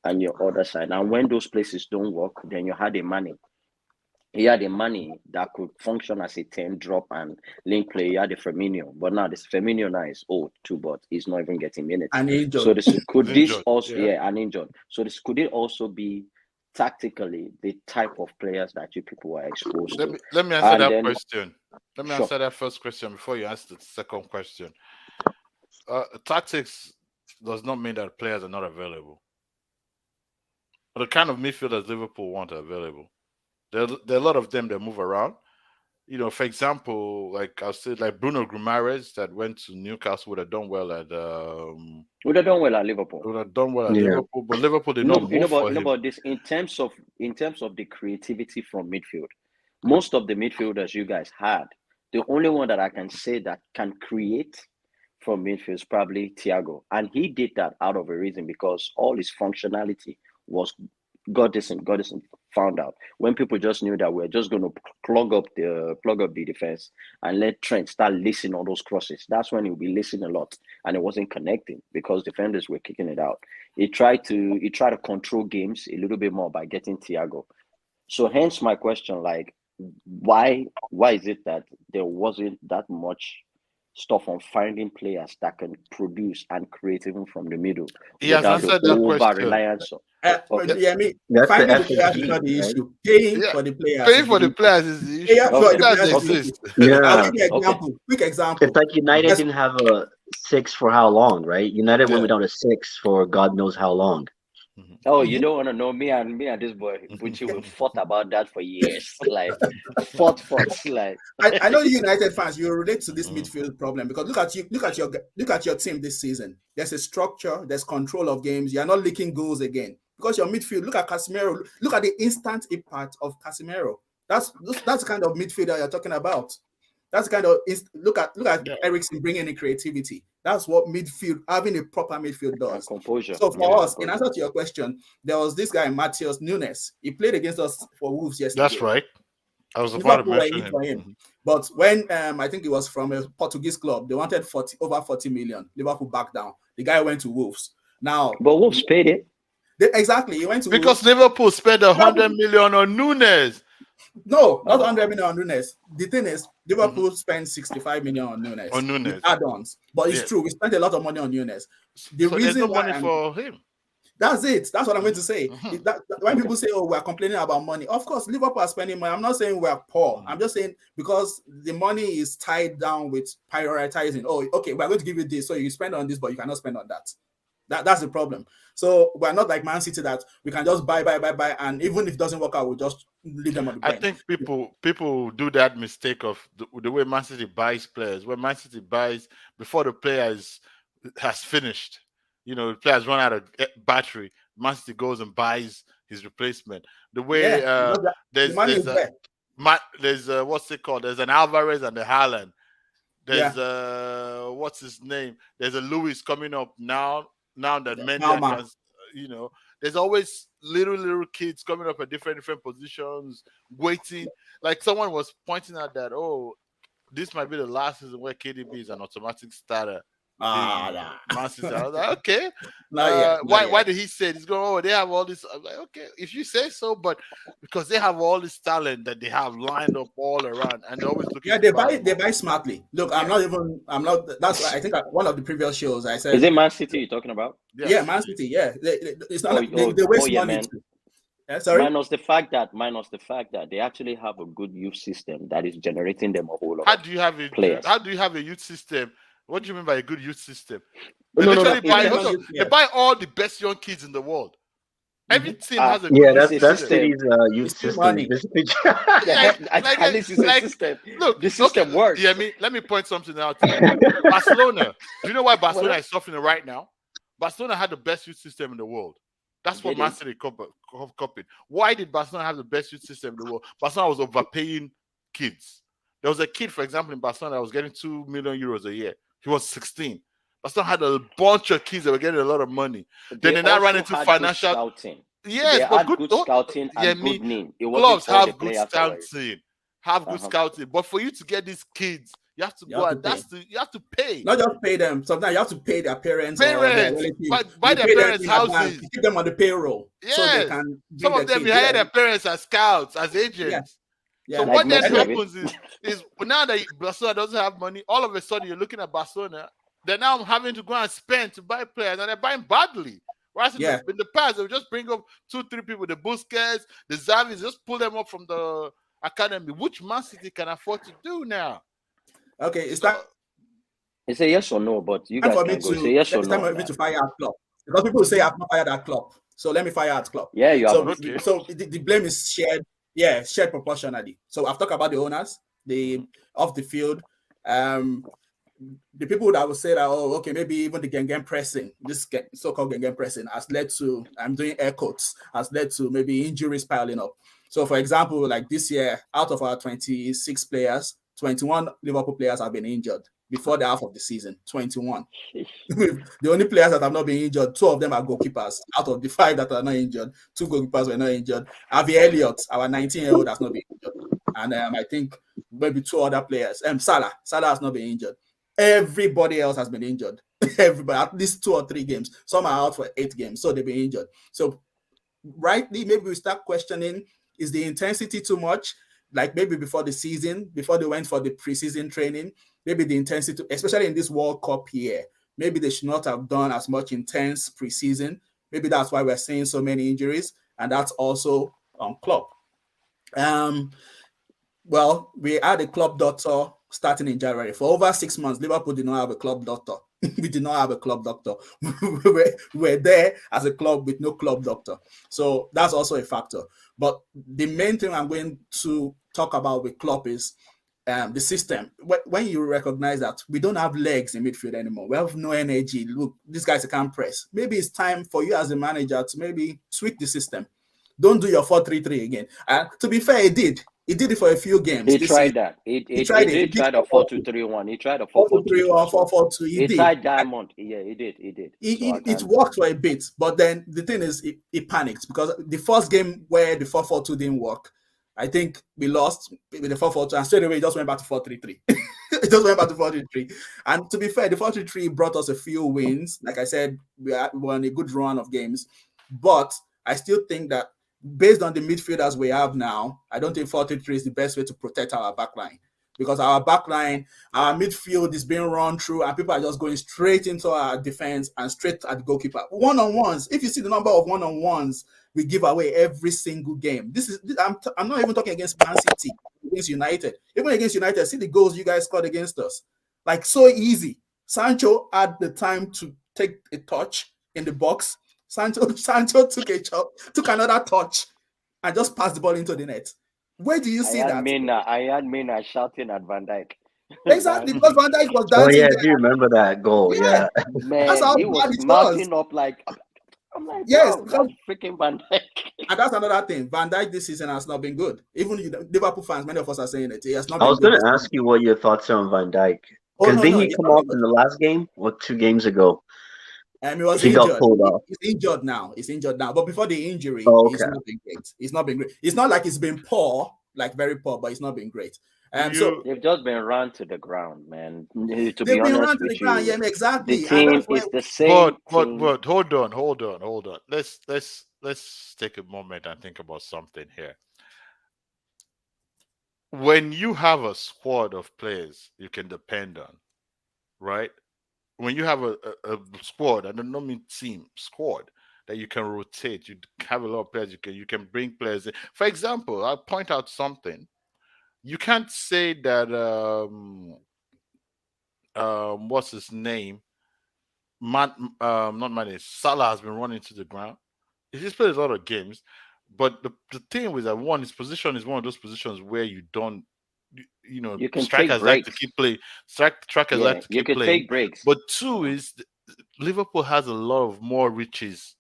and your other side. And when those places don't work, then you had the money. He had the money that could function as a 10 drop and link play. He had the Firmino, but now this Firmino now is old too, but he's not even getting minutes. And injured. So this could this Injured, also yeah. and injured. So this could it also be tactically the type of players that you people are exposed to? Let me answer And that then- question. Let me Sure. answer that first question before you ask the second question. Tactics does not mean that players are not available. But the kind of midfielders Liverpool want are available. There are a lot of them that move around. For example, like I'll say, like Bruno Guimaraes that went to Newcastle would have done well at Would have done well at Liverpool. Liverpool, but Liverpool did not move for him. About this in terms of the creativity from midfield. Most of the midfielders you guys had, the only one that I can say that can create from midfield is probably Thiago, and he did that out of a reason because all his functionality was Goodison found out when people just knew that we're just going to plug up the defense and let Trent start lacing all those crosses. That's when he'll be lacing a lot, and it wasn't connecting because defenders were kicking it out. He tried to control games a little bit more by getting Thiago. So hence my question, like, why is it that there wasn't that much stuff on finding players that can produce and create even from the middle? He has answered that question. Reliance. That's finding the the players is FSG, not the right? issue. Paying Yeah. for the players. Paying for the players is the issue. Yeah, for the Players players is the exist. Yeah. I'll give you an Okay. example. Quick example. It's like United Yes. didn't have a 6 for how long, right? United Yeah. went without a 6 for God knows how long. Oh, you don't want to know me and this boy, which we fought about that for years. Like fought. Like I know you United fans, you relate to this midfield problem because look at your team this season. There's a structure, there's control of games. You're not leaking goals again because your midfield. Look at Casemiro. Look at the instant impact of Casemiro. That's the kind of midfielder you're talking about. That's kind of look at Eriksen bringing in creativity. That's what midfield, having a proper midfield does. composure. So for us, in answer to your question, there was this guy Matheus Nunes. He played against us for Wolves yesterday. That's right. I was about to Liverpool were mention in for him. him. But when I think it was from a Portuguese club, they wanted over 40 million. Liverpool backed down. The guy went to Wolves. Now, But Wolves paid it. exactly, he went to Because Wolves. Liverpool spent 100 million on Nunes. No, not Oh, 100 million on Nunes. The thing is, Mhm. Liverpool spent 65 million on Nunes On with Nunes. add-ons. But it's Yeah. true, we spent a lot of money on Nunes. The So there's reason no why money I'm for him. That's it. That's what I'm going Mhm. to say. Mhm. When people say, "Oh, we're complaining about money," of course, Liverpool are spending money. I'm not saying we're poor. Mhm. I'm just saying because the money is tied down with prioritizing. Oh, okay, we're going to give you this, so you spend on this, but you cannot spend on that. That's the problem. So we're not like Man City that we can just buy, and even if it doesn't work out, we'll just leave them on the I bench. think people do that mistake of the way Man City buys players. When Man City buys before the player has finished, the player's run out of battery. Man City goes and buys his replacement. The way Yeah, because the money there's is there. there's what's it called? There's an Alvarez and the Haaland. There's Yeah, what's his name? There's a Lewis coming up now. Now that Mendy and Malma. you know, there's always little kids coming up at different positions, waiting. Like someone was pointing out that this might be the last season where KDB is an automatic starter in Man City. I was like, okay. Not yet, not Why yet. did he say he's going? Oh, they have all this. I'm like, okay, if you say so, but because they have all this talent that they have lined up all around, and they're always looking Yeah, to buy they more. buy smartly. Look, Yeah, I'm not. That's why I think one of the previous shows I is said, it Man City you're talking about? yeah, yes, Man City. City, yeah, it's not Oh, like oh, they oh, waste yeah, money man. too. Sorry. Minus the fact that they actually have a good youth system that is generating them a whole lot How of do you have players. how do you have a youth system? What do you mean by a good youth system? They No, no, no. literally It buy depends hold on on, you. they Yeah. buy all the best young kids in the world. Every Mm-hmm. team has a good Yeah, youth It's a that's system. system. City's youth It's still system. money. Basically. At least it's a Like system. look, The okay, system works. let me point something out to you. Barcelona. Do you know why Barcelona Well, is suffering right now? Barcelona had the best youth system in the world. That's they what Man did. City copied. Why did Barcelona have the best youth system in the world? Barcelona was overpaying kids. There was a kid, for example, in Barcelona that was getting 2 million euros a year. He was 16. Barcelona had a bunch of kids that were getting a lot of money. Then They they now ran also into had good financial. scouting. They Yes, but had good. good Oh, scouting yeah, and me. good name. It wasn't Clubs all the have good players that were. scouting, have good Uh-huh. scouting. But for you to get these kids, you have to You go have to and pay. you have to pay. Not just pay them. Sometimes you have to pay their parents or their Parents relatives. buy You their pay them parents' in advance. houses. You keep them on the payroll so they Yes. can Some bring of their them you kids. hire Yeah, their parents as scouts, as yeah, agents. So yeah. Like what then Messi, Anyway, Abi. happens is now that Barcelona doesn't have money, all of a sudden you're looking at Barcelona. They're now having to go and spend to buy players, and they're buying badly. Whereas yeah. in the past, they would just bring up 2, 3 people, the Busquets, the Xavis, just pull them up from the academy, which Man City can afford to do now. Okay, it's So time It's a yes or no, but you guys for me can go. Say to yes or it's time no for on me that. to fire at Klopp because people say I've not fired at Klopp. So let me fire at Klopp. Yeah, you So haven't. okay. the blame is shared. Yeah, shared proportionally. So I've talked about the owners, the off the field, um, the people that will say that, oh, okay, maybe even the Gengen pressing, this so-called Gengen pressing has led to, I'm doing air quotes, has led to maybe injuries piling up. So for example, like this year, out of our 26 players, 21 Liverpool players have been injured before the half of the season, 21. The only players that have not been injured, two of them are goalkeepers. Out of the five that are not injured, two goalkeepers were not injured. Avi Elliott, our 19-year-old, has not been injured. And I think maybe two other players. Salah has not been injured. Everybody else has been injured. Everybody, at least 2 or 3 games. Some are out for 8 games, so they've been injured. So rightly, maybe we start questioning, is the intensity too much? Like maybe before the season, before they went for the preseason training, maybe the intensity, especially in this World Cup year, maybe they should not have done as much intense preseason. Maybe that's why we're seeing so many injuries, and that's also on Klopp. Um, well, we had a club doctor starting in January. For over 6 months, Liverpool did not have a club doctor. We did not have a club doctor. we were there as a club with no club doctor. So that's also a factor. But the main thing I'm going to talk about with Klopp is the system. When you recognize that we don't have legs in midfield anymore, we have no energy. Look, these guys can't press. Maybe it's time for you as a manager to maybe tweak the system. Don't do your 4-3-3 again. To be fair, he did. He did it for a few games He this season. tried that. He He tried it. He did did try the 4-2-3-1. He tried the 4-4-2 4-2-3 2 or as well. 4-4-2. He He did. tried Diamond. Yeah, he did. He did. So I It can. worked for a bit, but then the thing is, he panicked because the first game where the 4-4-2 didn't work, I think we lost with the 4-4-2, and straight away it just went back to 4-3-3. It just went back to 4-3-3. And to be fair, the 4-3-3 brought us a few wins. Like I said, we were on a good run of games, but I still think that based on the midfielders we have now, I don't think 4-3-3 is the best way to protect our backline, because our backline, our midfield is being run through, and people are just going straight into our defense and straight at the goalkeeper. One-on-ones. If you see the number of one-on-ones we give away every single game, I'm not even talking against Man City, against United. Even against United, see the goals you guys scored against us. Like, so easy. Sancho had the time to take a touch in the box. Sancho took another touch and just passed the ball into the net. Where do you see that? I had Mina shouting at Van Dijk. Exactly, because Van Dijk was Oh dancing yeah, I there. do remember that goal. Yeah. That's Man, how he bad was it was. mounting up like, I'm like, Yes, bro, because that's freaking Van Dijk. and that's another thing. Van Dijk this season has not been good. Even Liverpool fans, many of us are saying it. He has not I been was good going this to season. ask you what your thoughts are on Van Dijk. Oh Because didn't no, he he's come not been off good. in the last game or 2 games ago? He was He got injured. pulled off. He's injured now. He's injured now. But before the injury, Oh, he's okay. not been great. He's not been great. It's not like it's been poor, like very poor, but it's not been great. So They've just been run to the ground, man. To they've be been honest run to the with ground. you, Yeah, the exactly. And team that's why is the same team. But hold on. Let's take a moment and think about something here. When you have a squad of players you can depend on, right? When you have a squad, I don't mean team, squad that you can rotate, you have a lot of players, you can bring players in. For example, I'll point out something. You can't say that what's his name? Not Mane, Salah has been running to the ground. He's played a lot of games, but the thing with that, one, his position is one of those positions where you don't, You can take strikers like to breaks. keep playing. Strikers like Yeah, to you keep can playing. take breaks. But two is Liverpool has a lot of more riches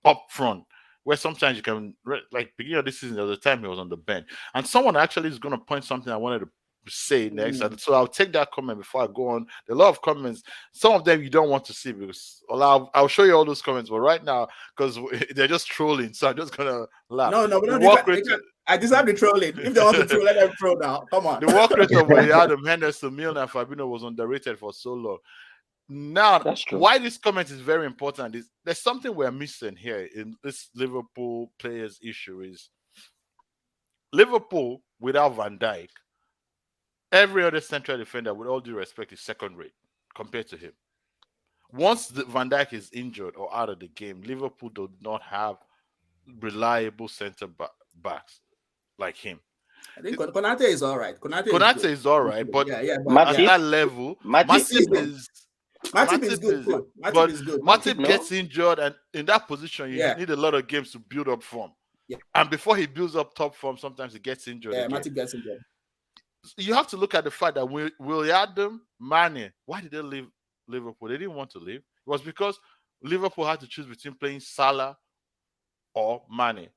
up front, where sometimes you can like beginning of this season, there was a time he was on the bench, and someone actually is going to point something I wanted to say next. So I'll take that comment before I go on. There are a lot of comments. Some of them you don't want to see because I'll show you all those comments. But right now, because they're just trolling, so I'm just gonna laugh. no, but The no, work rate. I deserve the trolling. If they want to troll, let them troll now. Come on. The work rate of Adam Henderson, Milner, and Fabinho was underrated for so long. Now, That's true. why this comment is very important is there's something we're missing here in this Liverpool players issue is Liverpool without Van Dijk, every other central defender, with all due respect, is second rate compared to him. Once Van Dijk is injured or out of the game, Liverpool do not have reliable center backs like him. I think Konate is all right. Konate is all right, but yeah, at that level, Matip is good too. But is good. Matip gets injured, and in that position, you need a lot of games to build up form. Yeah. And before he builds up top form, sometimes he gets injured. Yeah, again. Matip gets injured. You have to look at the fact that William, Mane, why did they leave Liverpool? They didn't want to leave. It was because Liverpool had to choose between playing Salah or Mane,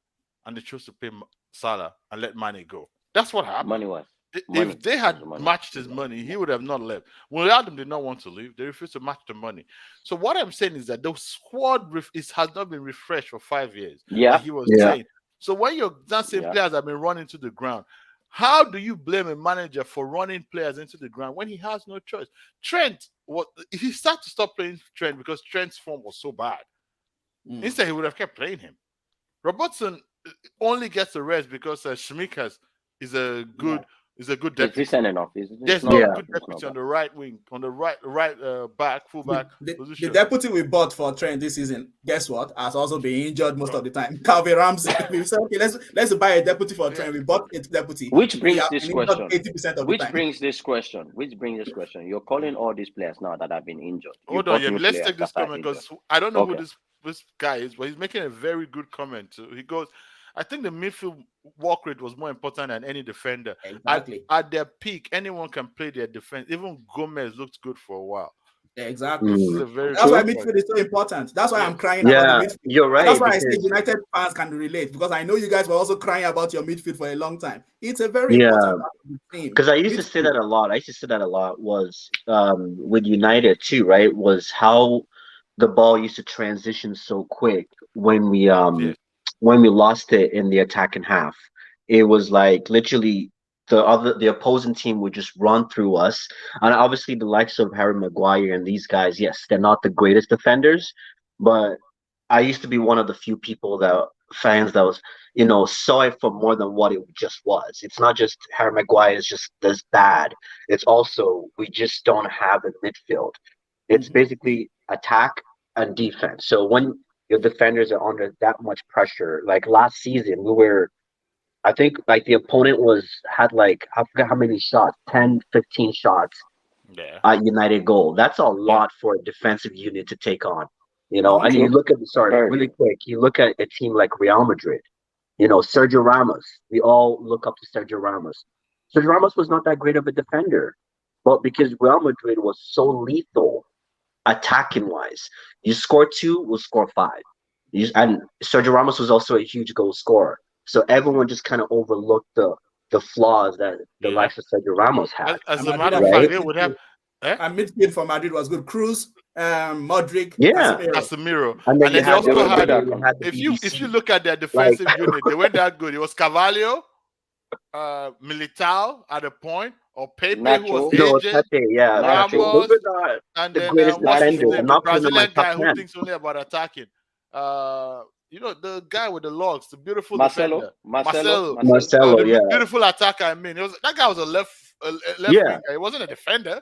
and they chose to pay Salah and let Mane go. That's what happened. Money was. If they had matched his money, he would have not left. William did not want to leave. They refused to match the money. So what I'm saying is that the squad has not been refreshed for 5 years. Yeah, like he was saying. So when you're dancing players have been running to the ground, how do you blame a manager for running players into the ground when he has no choice? Trent, he started to stop playing Trent because Trent's form was so bad. Instead, he would have kept playing him. Robertson only gets a rest because Shmikas is a good deputy. Is decent enough. There's no good deputy on the right wing, on the right back, fullback position. The deputy we bought for Trent this season, guess what? Has also been injured most of the time. Calvin Ramsey. We said, okay, let's buy a deputy for Trent. We bought a deputy. Which brings this question. 80% of the time. Brings this question. You're calling all these players now that have been injured. Hold on, let's take this comment because I don't know who this guy is, but he's making a very good comment too. He goes, I think the midfield work rate was more important than any defender. Exactly. At their peak, anyone can play their defense. Even Gomez looked good for a while. Exactly. That's why midfield is so important. That's why I'm crying about the midfield. You're right. That's why I say United fans can relate, because I know you guys were also crying about your midfield for a long time. It's a very important part of the team. Because I used to say that a lot. Was with United too, right? Was how the ball used to transition so quick when we lost it in the attacking half. It was like literally the opposing team would just run through us. And obviously the likes of Harry Maguire and these guys, yes, they're not the greatest defenders, but I used to be one of the few people that fans that was, saw it for more than what it just was. It's not just Harry Maguire is just this bad. It's also we just don't have a midfield. It's Mhm. basically attack and defense. So when your defenders are under that much pressure, like last season, I think like the opponent had like I forget how many shots, 10, 15 shots Yeah. at United goal. That's a Yeah. lot for a defensive unit to take on. Mhm. And you True. look at sorry, Very really true. quick, you look at a team like Real Madrid, Sergio Ramos. We all look up to Sergio Ramos. Sergio Ramos was not that great of a defender, but because Real Madrid was so lethal attacking wise, you score two, we'll score five. And Sergio Ramos was also a huge goal scorer. So everyone just kind of overlooked the flaws that the Yeah. likes of Sergio Ramos had, As And a Madrid matter had of a fact, right? great they would have. midfield. Eh? And midfield for Madrid was good. Cruz, Modric, Yeah. Casemiro. Casemiro, And then and you then they had They also were the good had. at you had the If you BBC. look at their Like defensive unit, they weren't that good. It was Carvalho, Militao at a point, or Pepe, who was Nacho, no aged, Pepe, yeah, Pepe. Nacho, Those Ramos, are not and the then greatest what's his defenders. name, I'm Nacho, the not putting them in my Brazilian top guy who 10. thinks only about attacking. The guy with the logs, the beautiful defender, Marcelo, Marcelo, Marcelo, Marcelo. Marcelo, the yeah. beautiful attacker. I mean, that guy was a left Yeah. winger. He wasn't a defender.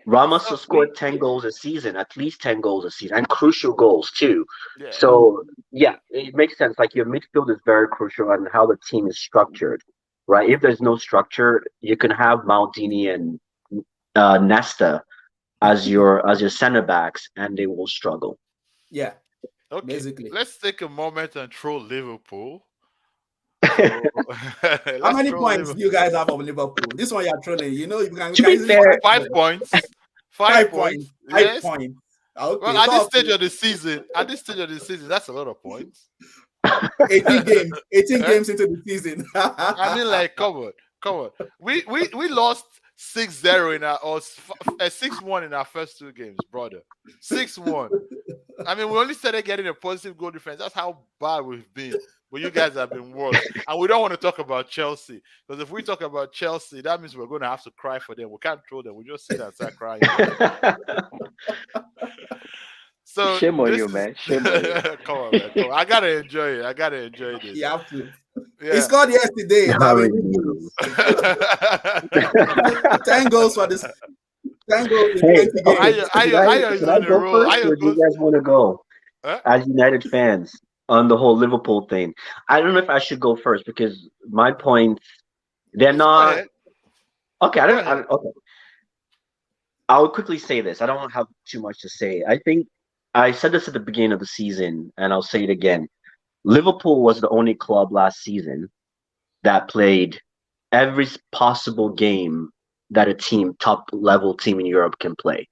Ramos So has scored 10 goals a season, at least 10 goals a season, and crucial goals too. yeah, So, yeah, it makes sense. Like your midfield is very crucial on how the team is structured, right? If there's no structure, you can have Maldini and Nesta as your center backs, and they will struggle. Yeah, okay. basically. Let's take a moment and troll Liverpool. So How let's many troll points Liverpool. do you guys have of Liverpool? This one you're trolling. We To can be easily fair, find 5 points. Five 5 points. points. 5 Yes. points. Well, Okay, at this so stage of the season, that's a lot of points. 18 games. 18 Eh? games into the season. I mean, like, come on. We lost 6-0 in our or 6-1 in our first two games, brother. 6-1. I mean, we only started getting a positive goal difference. That's how bad we've been. But you guys have been worse. And we don't want to talk about Chelsea. Because if we talk about Chelsea, that means we're going to have to cry for them. We can't throw them. We just sit and start crying. So Shame on this you, is man. Shame on you. come on, man. Come on. I gotta enjoy it. I gotta enjoy this. You have to. He Yeah. scored yesterday. I Harry mean, News. 10 goals for this. 10 goals in Hey, 20 okay, games. Ayo is should I on a go roll. first, or Ayo do you goes. guys want to go Huh? as United fans on the whole Liverpool thing? I don't know if I should go first because my points they're Just go not ahead. okay. Go ahead. Okay. I'll quickly say this. I don't have too much to say. I think I said this at the beginning of the season, and I'll say it again. Liverpool was the only club last season that played every possible game that a top level team in Europe can play.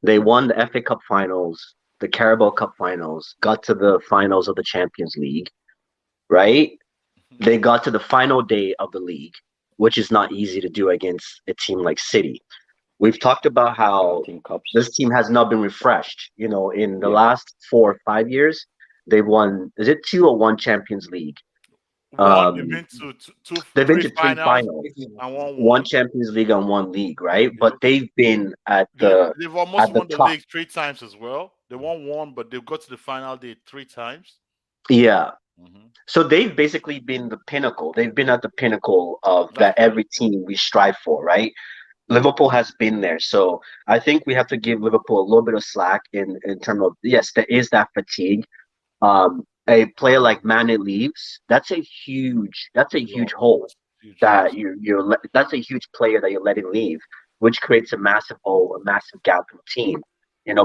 They won the FA Cup finals, the Carabao Cup finals, got to the finals of the Champions League, right? They got to the final day of the league, which is not easy to do against a team like City. We've talked about how Team Cups. this team has not been refreshed. In the Yep. last 4 or 5 years, they've won, is it two or one Champions League? One, they've Um, been to two, they've been three to three finals finals, and one one won. Champions League and one league, right? Yep. But they've been at They've the they've almost at the won the top. league 3 times as well. They won one, but they've got to the final day 3 times. Yeah. Mm-hmm. So they've basically been the pinnacle. They've been at the pinnacle of That's that right. every team we strive for, right? Liverpool has been there. So I think we have to give Liverpool a little bit of slack in terms of yes, there is that fatigue. A player like Mane leaves, that's a huge hole Huge that loss. that's a huge player that you're letting leave, which creates a massive hole, a massive gap in the team.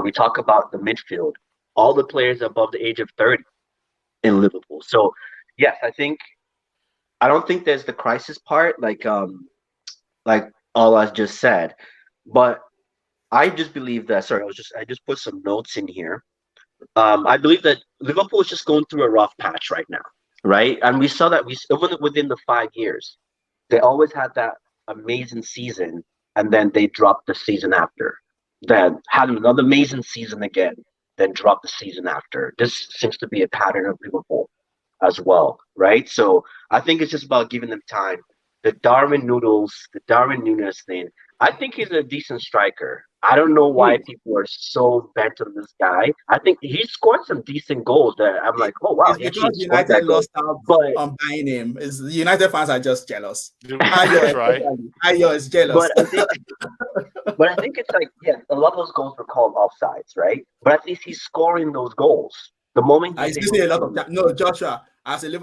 We talk about the midfield, all the players above the age of 30 in Liverpool. So yes, I don't think there's the crisis part like all I just said, but I just believe that. Sorry, I just put some notes in here. I believe that Liverpool is just going through a rough patch right now, right? And we saw that even within the 5 years, they always had that amazing season, and then they dropped the season after. Then had another amazing season again, then dropped the season after. This seems to be a pattern of Liverpool as well, right? So I think it's just about giving them time. The Darwin Nunes thing. I think he's a decent striker. I don't know why Hmm. people are so bent on this guy. I think he scored some decent goals that I'm like, oh wow, It's he actually because scored United that goal. lost out But on buying him. Is the United fans are just jealous. Ayo That's right. especially. Ayo is jealous. but I think but I think it's like, yeah, a lot of those goals were called offsides, right? But at least he's scoring those goals. The moment he's He's able missing a lot of to, time. No, Joshua.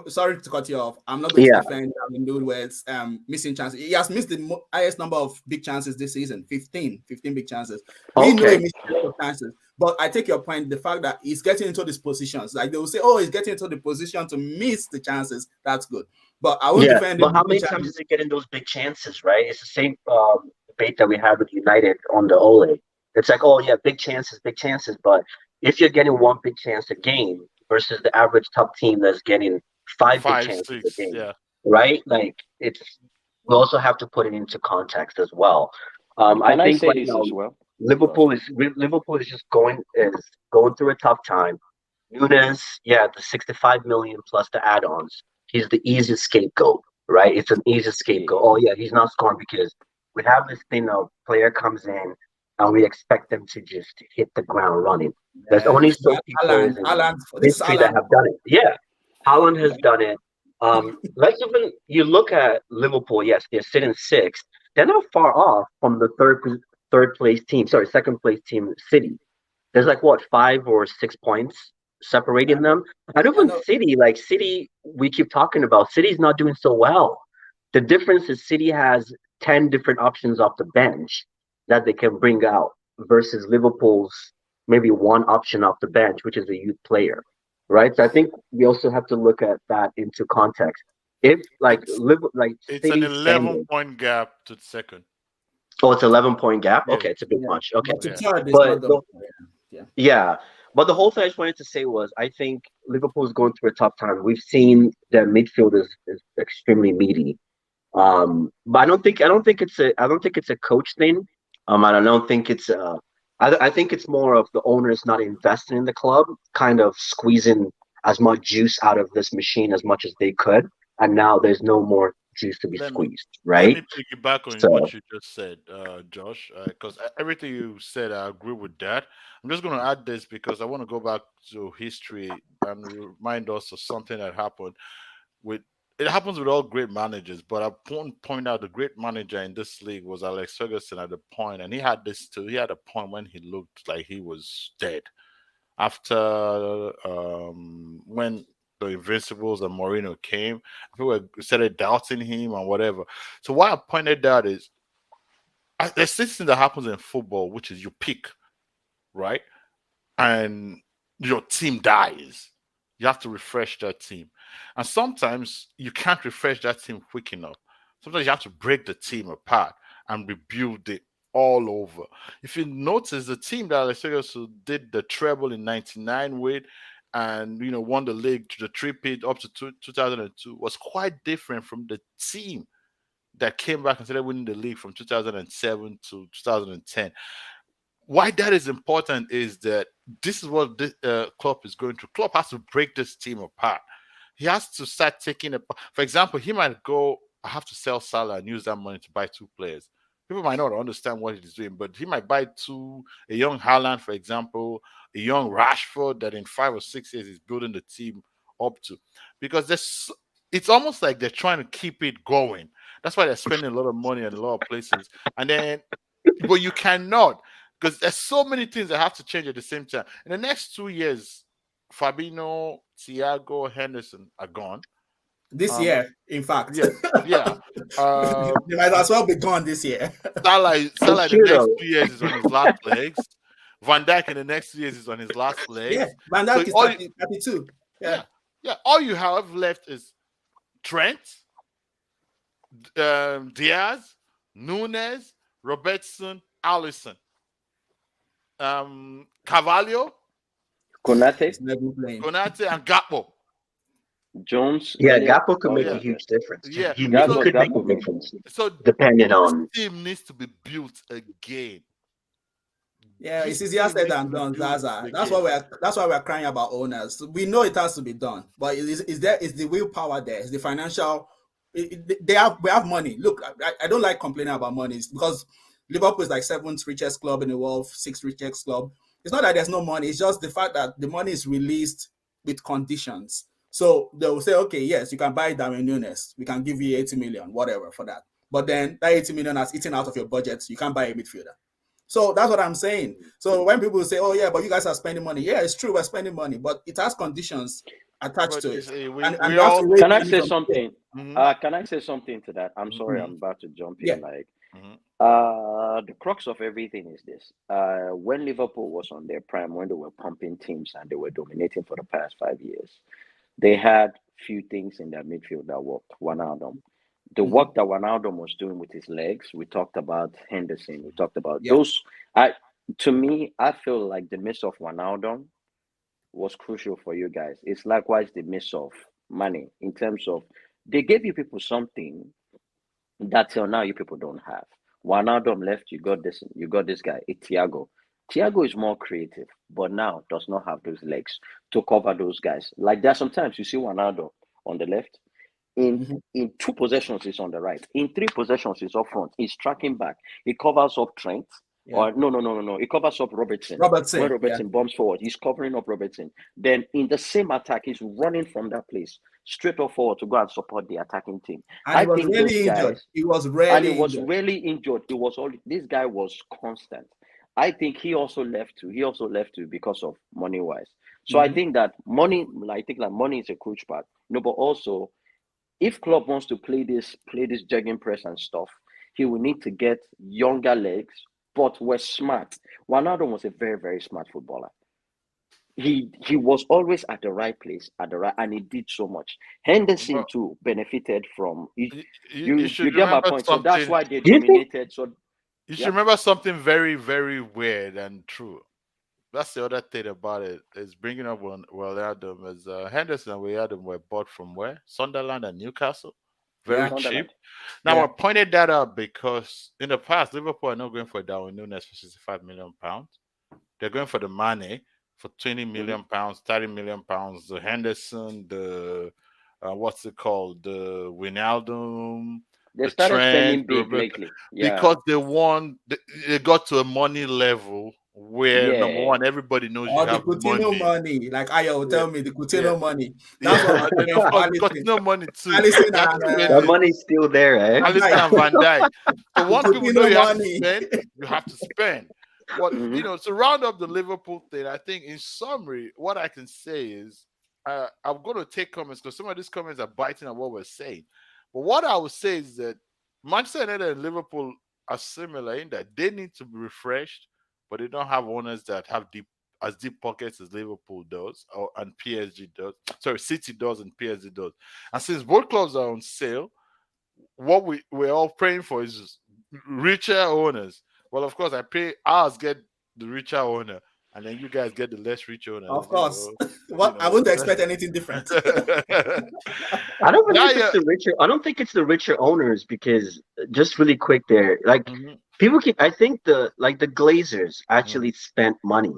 Sorry to cut you off. I'm not going to yeah, defend Newell's missing chances. He has missed the highest number of big chances this season, 15 big chances. We know he okay, missed a lot of chances. But I take your point, the fact that he's getting into these positions. Like they will say, oh, he's getting into the position to miss the chances. That's good. But I won't yeah. defend But him how missing many times is chances. he getting those big chances, right? It's the same debate that we had with United on the Ole. It's like, oh yeah, big chances. But if you're getting one big chance a game versus the average top team that's getting five big Five, chances a six, game, yeah. right? Like it's we also have to put it into context as well. I Can I think say right this now as well? Sorry. Liverpool is just going through a tough time. Nunes, yeah, the 65 million plus the add-ons. He's the easiest scapegoat, right? It's an easy scapegoat. Yeah. Oh yeah, he's not scoring because we have this thing of player comes in and we expect them to just hit the ground running. There's only This is so few players in Alan. This is history that Alan. have done it. Yeah, Haaland has done it. Like even you look at Liverpool, yes, they're sitting sixth. They're not far off from the third place team. Sorry, second place team, City. There's like what 5 or 6 points Yeah, separating them. I don't yeah, think no. City. We keep talking about City's not doing so well. The difference is City has 10 different options off the bench that they can bring out versus Liverpool's maybe one option off the bench, which is a youth player, right? So I think we also have to look at that into context. If It's like it's an City's 11 standing, point gap to the second. oh, it's 11 point gap. Yeah, Okay, it's a bit Yeah, much. Okay, but to yeah. third is but not the. Yeah. yeah, but the whole thing I just wanted to say was I think Liverpool's going through a tough time. We've seen their midfield is extremely meaty. But I don't think it's a coach thing. I don't think it's I think it's more of the owners not investing in the club, kind of squeezing as much juice out of this machine as much as they could, and now there's no more juice to be Let me squeezed, let right? me piggyback on what So you just said, Josh, because everything you said, I agree with that. I'm just going to add this because I want to go back to history and remind us of something that happened with. It happens with all great managers, but I point out the great manager in this league was Alex Ferguson at the point, and he had this too. He had a point when he looked like he was dead after when the Invincibles and Mourinho came, people started doubting him and whatever. So what I pointed out is there's this thing that happens in football, which is you pick, right? And your team dies. You have to refresh that team. And sometimes you can't refresh that team quick enough. Sometimes you have to break the team apart and rebuild it all over. If you notice, the team that Alex Ferguson did the treble in '99 with and won the league to the three-peat up to 2002 was quite different from the team that came back and started winning the league from 2007 to 2010. Why that is important is that this is what Klopp is going through. Klopp has to break this team apart. He has to start taking it. For example, he might go, I have to sell Salah and use that money to buy two players. People might not understand what he's doing, but he might buy a young Haaland, for example, a young Rashford that in 5 or 6 years is building the team up to. Because it's almost like they're trying to keep it going. That's why they're spending a lot of money in a lot of places. And then, but you cannot because there's so many things that have to change at the same time. In the next 2 years, Fabinho, Thiago, Henderson are gone. This Um, year, in fact, yeah, yeah. they might as well be gone this year. it's Salah in the true next though. 2 years is on his last legs. Van Dijk in the next 2 years is on his last Yeah, legs. Van So Dijk is all 32. Yeah, yeah, yeah. All you have left is Trent, Diaz, Nunes, Robertson, Allison, Carvalho, Konate, he's never playing. Konate, and Gakpo. Jones, Yeah, any? Gakpo could Oh make a yeah, Yeah, yeah. huge difference. yeah. He So Gakpo, could make a Gakpo. difference so depending this on. team needs to be built again. Yeah, it's This easier team said needs to than be done, built Zaza. again. That's why we're crying about owners. We know it has to be done, but is the willpower there? Is the financial? We have money. Look, I don't like complaining about money because Liverpool is like seventh richest club in the world, sixth richest club. It's not that there's no money. It's just the fact that the money is released with conditions. So they will say, okay, yes, you can buy Darwin Nunes. We can give you 80 million, whatever, for that. But then that 80 million has eaten out of your budget. You can't buy a midfielder. So that's what I'm saying. So when people say, oh, yeah, but you guys are spending money. Yeah, it's true, we're spending money, but it has conditions attached But to you it. see, And we you have all. to raise Can I money say from something? Mhm, Can I say something to that? I'm sorry, Mhm. I'm about to jump Yeah. in. Like, mhm. the crux of everything is this. When Liverpool was on their prime, when they were pumping teams and they were dominating for the past 5 years, they had few things in their midfield that worked. Wijnaldum. The Mhm. work that Wijnaldum was doing with his legs, we talked about Henderson, we talked about Yeah. those. I, to me, I feel like the miss of Wijnaldum was crucial for you guys. It's likewise the miss of money in terms of they gave you people something that till now you people don't have. Wijnaldum left, you got this guy, Thiago. Thiago is more creative, but now does not have those legs to cover those guys. Like there are sometimes you see Wijnaldum on the left, in Mhm. in two possessions he's on the right, in three possessions he's up front, he's tracking back, he covers up Trent, Yeah. or no, he covers up Robertson. When Robertson. Yeah. Robertson bumps forward, he's covering up Robertson. Then in the same attack, he's running from that place straight up forward to go and support the attacking team. And he I was think those really injured. guys, He was and he really was injured. really injured. It was all this guy was constant. I think he also left too. He also left too because of money wise. So I Mhm. think that money, I think that money is a crucial part. No, but also if Klopp wants to play this jogging press and stuff, he will need to get younger legs, but were smart. Ronaldo was a very, very smart footballer. He was always at the right place at the right, and he did so much. Henderson But too benefited from you. you You should get my remember point. So that's something. why they Do you think? dominated. So You should yeah, remember something very, very weird and true. That's the other thing about it is bringing up when Wijnaldum is Henderson and Wijnaldum were bought from where? Sunderland and Newcastle, very Yeah. cheap. Sunderland. Now I Yeah. pointed that out because in the past Liverpool are not going for Darwin Nunes for 65 million pounds. They're going for the Mane for 20 Hmm. million pounds, 30 million pounds. The Henderson, the what's it called? The Wijnaldum, They the started Trent, spending the big Roberto, lately. Yeah, because they got to a money level where number yeah, one, everybody knows you Or the have Coutinho money. money, like Ayo will Yeah, tell me, the yeah, Coutinho money. That's yeah, what I'm and then talking of about. course got Allison, no money too. Allison That's and That crazy. money's still there, eh? Van Alisson Dijk. and Van Dijk. So The once people know Coutinho you have to money. spend, you have to spend. What hmm to round up the Liverpool thing, I think in summary, what I can say is I'm going to take comments because some of these comments are biting on what we're saying. But what I would say is that Manchester United and Liverpool are similar in that they need to be refreshed, but they don't have owners that have deep pockets as Liverpool does or and PSG does. Sorry, City does and PSG does. And since both clubs are on sale, what we're all praying for is just richer owners. Well, of course, I pray ours get the richer owner, and then you guys get the less rich owners. Of course. What I wouldn't expect anything different. I don't Yeah, believe it's yeah. the richer. I don't think it's the richer owners because just really quick there, like Mhm, people keep. I think the Glazers mhm, actually spent money.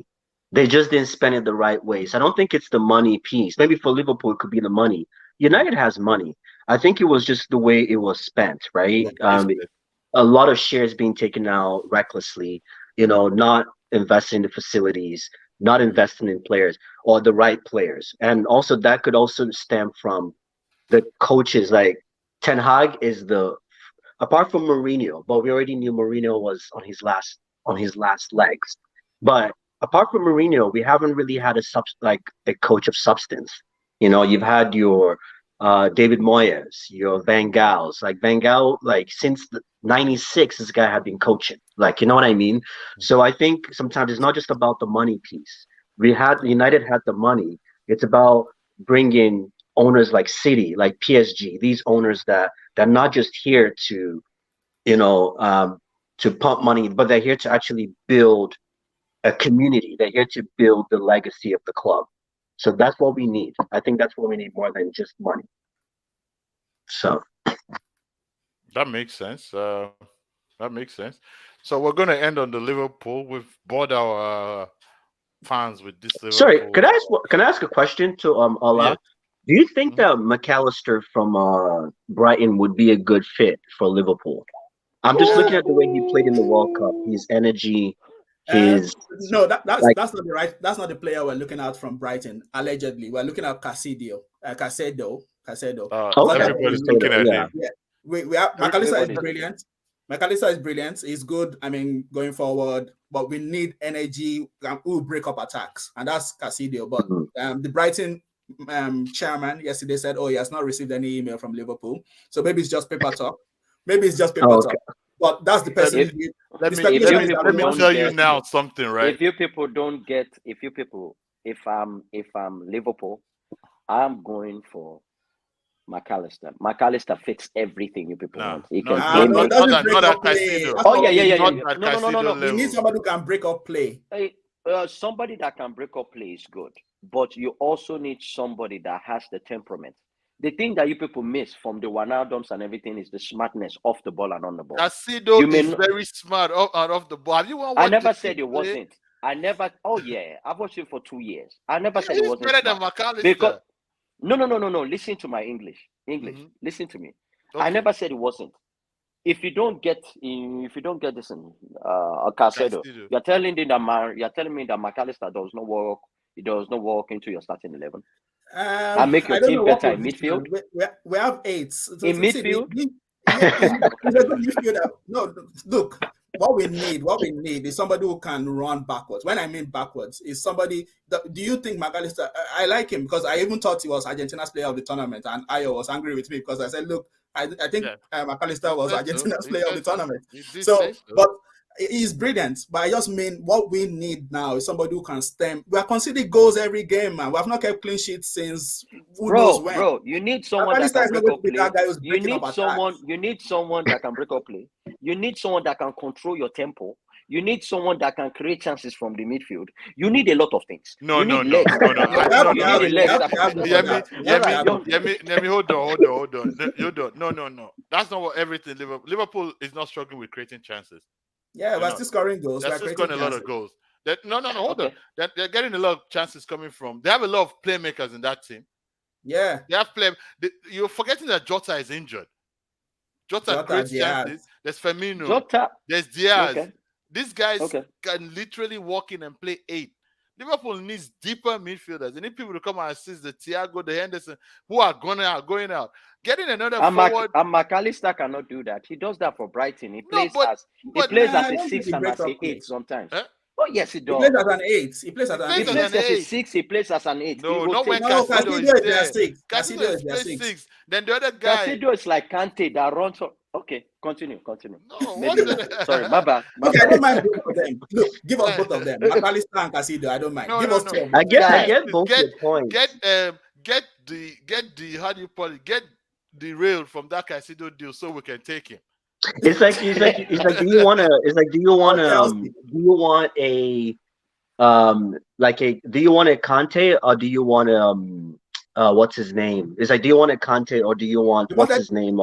They just didn't spend it the right way. So I don't think it's the money piece. Maybe for Liverpool it could be the money. mhm. United has money. I think it was just the way it was spent, right? Yeah. It's it. A lot of shares being taken out recklessly. Not investing in the facilities, not investing in players or the right players, and also that could also stem from the coaches. Like Ten Hag is the apart from Mourinho, but we already knew Mourinho was on his last legs. But apart from Mourinho, we haven't really had like a coach of substance. You've had your David Moyes, your Van Gaals. Like Van Gaal, like since the '96, this guy had been coaching. Like, you know what I mean? So I think sometimes it's not just about the money piece. United had the money. It's about bringing owners like City, like PSG, these owners that they're not just here you know, um, to pump money, but they're here to actually build a community. They're here to build the legacy of the club. So that's what we need. I think that's what we need more than just money. So That makes sense. That makes sense. So we're going to end on the Liverpool. We've bored our fans with this sorry, Liverpool. can I ask a question to Yeah. Ola? Do you think Mhm. that McAllister from Brighton would be a good fit for Liverpool? I'm just looking at the way he played in the World Cup. His energy, his No, that's like. not the right. That's not the player we're looking at from Brighton. Allegedly, we're looking at Casedo. What that we Okay, Everybody's need. looking at yeah. him. Yeah, we have McAllister is Everybody's looking. brilliant. McAllister is brilliant. He's good. I mean, going forward, but we need energy who will break up attacks, and that's Casidio. But the Brighton chairman yesterday said, "Oh, he has not received any email from Liverpool, so maybe it's just paper talk. Maybe it's just paper Oh, talk." okay. But that's the person. If The speculation is that Let we me want tell you Casidio. now something, right? if you people don't get, if I'm Liverpool, I'm going for McAllister. McAllister fits everything you people No, want. He no, can no, play No, it not, mid. not, doesn't at, break not at up play. Caicedo. That's Oh what yeah. we need. Not No, at no, no, no, Caicedo no. We need level. somebody who can break up play. Hey, somebody that can break up play is good, but you also need somebody that has the temperament. The thing that you people miss from the Wijnaldums and everything is the smartness off the ball and on the ball. Caicedo You may is not, very smart off and off the ball. Have you I watched the never kid said it play? wasn't. I never. Oh yeah, I've watched it for 2 years. I never said it He's wasn't better than smart because McAllister. no. Listen to my English. Mhm. Listen to me. I Okay, never said it wasn't. If you don't get this in Caicedo, Caicedo. you're telling me that McAllister does not work. He does not work into your starting 11 and make your I don't team know what better in position. midfield. We have eight. So, In see, midfield, yeah, he's okay. a good midfielder. No, look, what we need is somebody who can run backwards. When I mean backwards, is somebody. Do you think McAllister? I like him because I even thought he was Argentina's player of the tournament, and Ayo was angry with me because I said, look, I think Yeah, he McAllister was said so. Argentina's He player of said the so. tournament. He did say So, so. but he's brilliant. But I just mean what we need now is somebody who can stem. We are conceding goals every game, man. We have not kept clean sheets since who knows when. Bro, you need someone that McAllister can is not break going to up be play. that guy who's You breaking up need attacks. someone that can break up play. You need someone that can control your tempo. You need someone that can create chances from the midfield. You need a lot of things. No, You no, need no, legs. no, no. Yeah, You need a we legs have that to can have make both the of ball. that. We have to have both. Let me hold on. No. That's not what everything Liverpool is not struggling with creating chances. Yeah, They're we're not. still scoring goals. They're We're still creating scoring a lot of chances. goals. No, hold on. Okay. They're getting a lot of chances coming from. They have a lot of playmakers in that team. Yeah, They have You're forgetting that Jota is injured. Jota Jota, creates Diaz. chances. There's Firmino. Jota. There's Diaz. Okay. These guys Okay. can literally walk in and play 8. Liverpool needs deeper midfielders. They need people to come and assist the Thiago, the Henderson, who are going out. Getting another forward. And McAllister cannot do that. He does that for Brighton. He No, plays but as I a don't think 6 he and breaks as up a play. 8 sometimes. Eh? Oh yes, he He does. plays as an 8. He plays as He an plays He as plays an as a 8. 6. He plays as an 8. No, He not when rotates. No, Caicedo is Casidio is their there. 6. Caicedo Casidio is is their play 6. 6. Then the other guy. Caicedo is like Kante that runs. Okay, continue. No, Maybe what? not. Sorry, my bad. Okay, I don't mind both of them. Look, give us both of them. McAllister and Casidio, I don't mind. No, Give no, us no. two of I them. get Guy, both your points. Get the how do you call it? Get the rail from that Caicedo deal so we can take him. It's like do you want to do you want a Conte or do you want what's his name? It's like do you want a Conte or do you want We what's wanted, his name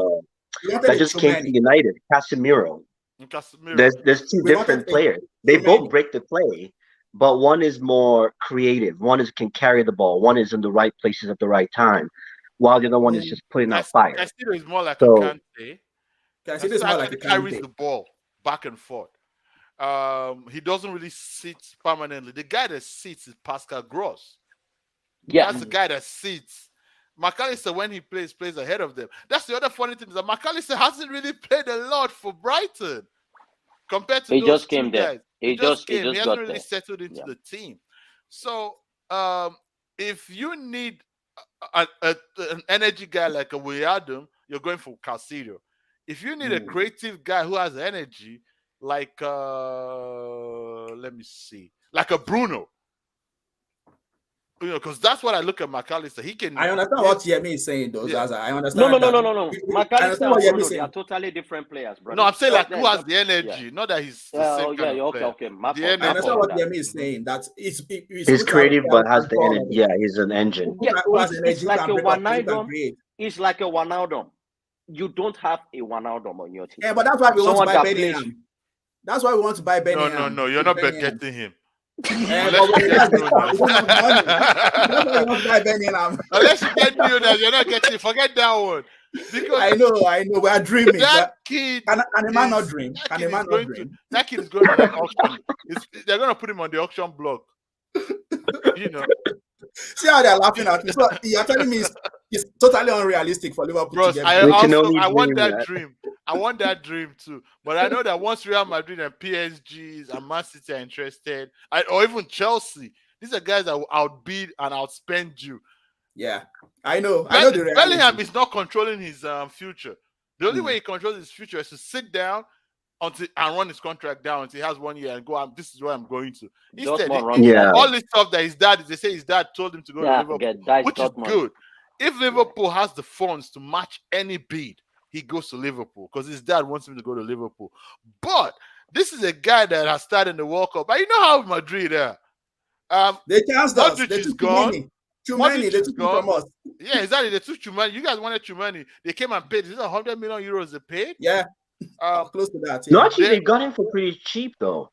we wanted that a just came to Chumeni. United, Casemiro. And Casemiro. There's two We wanted different a players. They both Chumeni. break the play, but one is more creative. One can carry the ball. One is in the right places at the right time, while the other one is just putting out fire. Caicedo is more like So a Kante. Casidio is more like a Actually carries Kante. the ball back and forth. He doesn't really sit permanently. The guy that sits is Pascal Gross. yeah, That's the guy that sits. McAllister, when he plays ahead of them. That's the other funny thing is that McAllister hasn't really played a lot for Brighton compared to he those just two came there. guys. He just He hasn't got really there. settled into Yeah. the team. So if you need an energy guy like a William, you're going for Caicedo. If you need a creative guy who has energy, like let me see, like a Bruno, because that's what I look at McAllister. He can. I understand what Yemi is saying, though, Yeah. Zaza. I understand. No. that. I McAllister understand and what Yemi Bruno, is they saying. are totally different players, bro. No, I'm saying like who has the energy, not that he's the same kind of player. Okay. My The fault. I understand energy. what Yemi is saying. That it's he's good to have a creative, player but who has can the do all energy. of it. Yeah, he's an engine. Yeah, Who has it's energy, like can a break up, who can Wijnaldum. create. It's like a Wijnaldum. You don't have a Wijnaldum on your team. Yeah, but that's why we want to Someone buy that Bellingham. That's why we want to buy Bellingham. No, you're not getting him. But Unless you get that's the Nunes. we don't have money. That's why we want to buy Bellingham. Unless you get Nunes, you're not getting. Forget that one. Because I know. We are dreaming. that But kid can a man not is dream? that Can kid a is man not going to dream? that kid is going on an auction. They're gonna put him on the auction block. You know, See how they're laughing at me. So you're telling me it's totally unrealistic for Liverpool to bros. get I We Bellingham. can also only I want dream that that. dream. I want that dream too. But I know that once Real Madrid and PSGs and Man City are interested, or even Chelsea, these are guys that will outbid and outspend you. Yeah, I know. I know the Bellingham reality. is not controlling his future. The only Hmm. way he controls his future is to sit down until and run his contract down until he has 1 year and go. This is where I'm going to. Instead, Dortmund runs Yeah. that all thing. this stuff that his dad, they say his dad told him to go to Yeah, Liverpool, forget that is which is Dortmund. good. If Liverpool has the funds to match any bid, he goes to Liverpool because his dad wants him to go to Liverpool. But this is a guy that has started in the World Cup. But you know how Madrid are. They chanced us. Modric They is took gone. Chumani. Modric They is took him from gone. us. Yeah, exactly. They took Chumani. You guys wanted Chumani. They came and paid. Is it 100 million euros they paid? Yeah, close to that. No, Yeah. actually, they got him for pretty cheap though.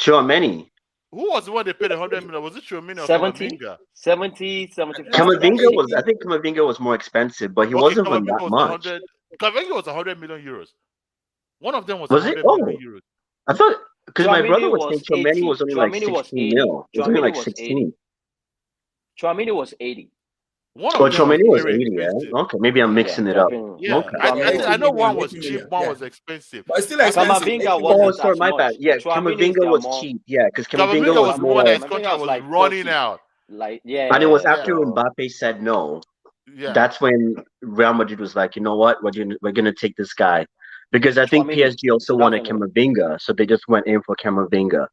Chouameni. Who was the one they paid 100 million? Was it Chouameni or 70, Kamavinga? 70, I 75. think it's about Kamavinga was. 80. I think Kamavinga was more expensive, but he Okay, wasn't for Kamavinga that was much. 100. Kamavinga was 100 million euros. One of them was Was it? 100 million Oh, euros. I thought because my brother Chouameni was saying was Chouameni 80. was only like Chouameni was 16 80. mil. It was only Chouameni like was 16. 80. Chouameni was 80. One Oh, of them was Chouameni was very 80. Yeah. expensive. Okay, maybe I'm Yeah, mixing it up. Chouameni, Yeah, Okay. Chouameni was I know 80 one million. was 80 cheap, million. one Yeah. was expensive. But it's still Because expensive. Kamavinga 80 Oh, million. wasn't sorry, as my much. bad. Yeah, Chouameni is Kamavinga their was more. cheap. Yeah, because Kamavinga Kamavinga was was the one that more, his Kamavinga contract was was like running 40. out. Like, and it was yeah. Yeah, after So Mbappe said no. yeah. That's when Real Madrid was like, you know what, we're gonna take this guy, because I think Chouameni. PSG also So that's wanted when it, Kamavinga, so they just went in for Kamavinga.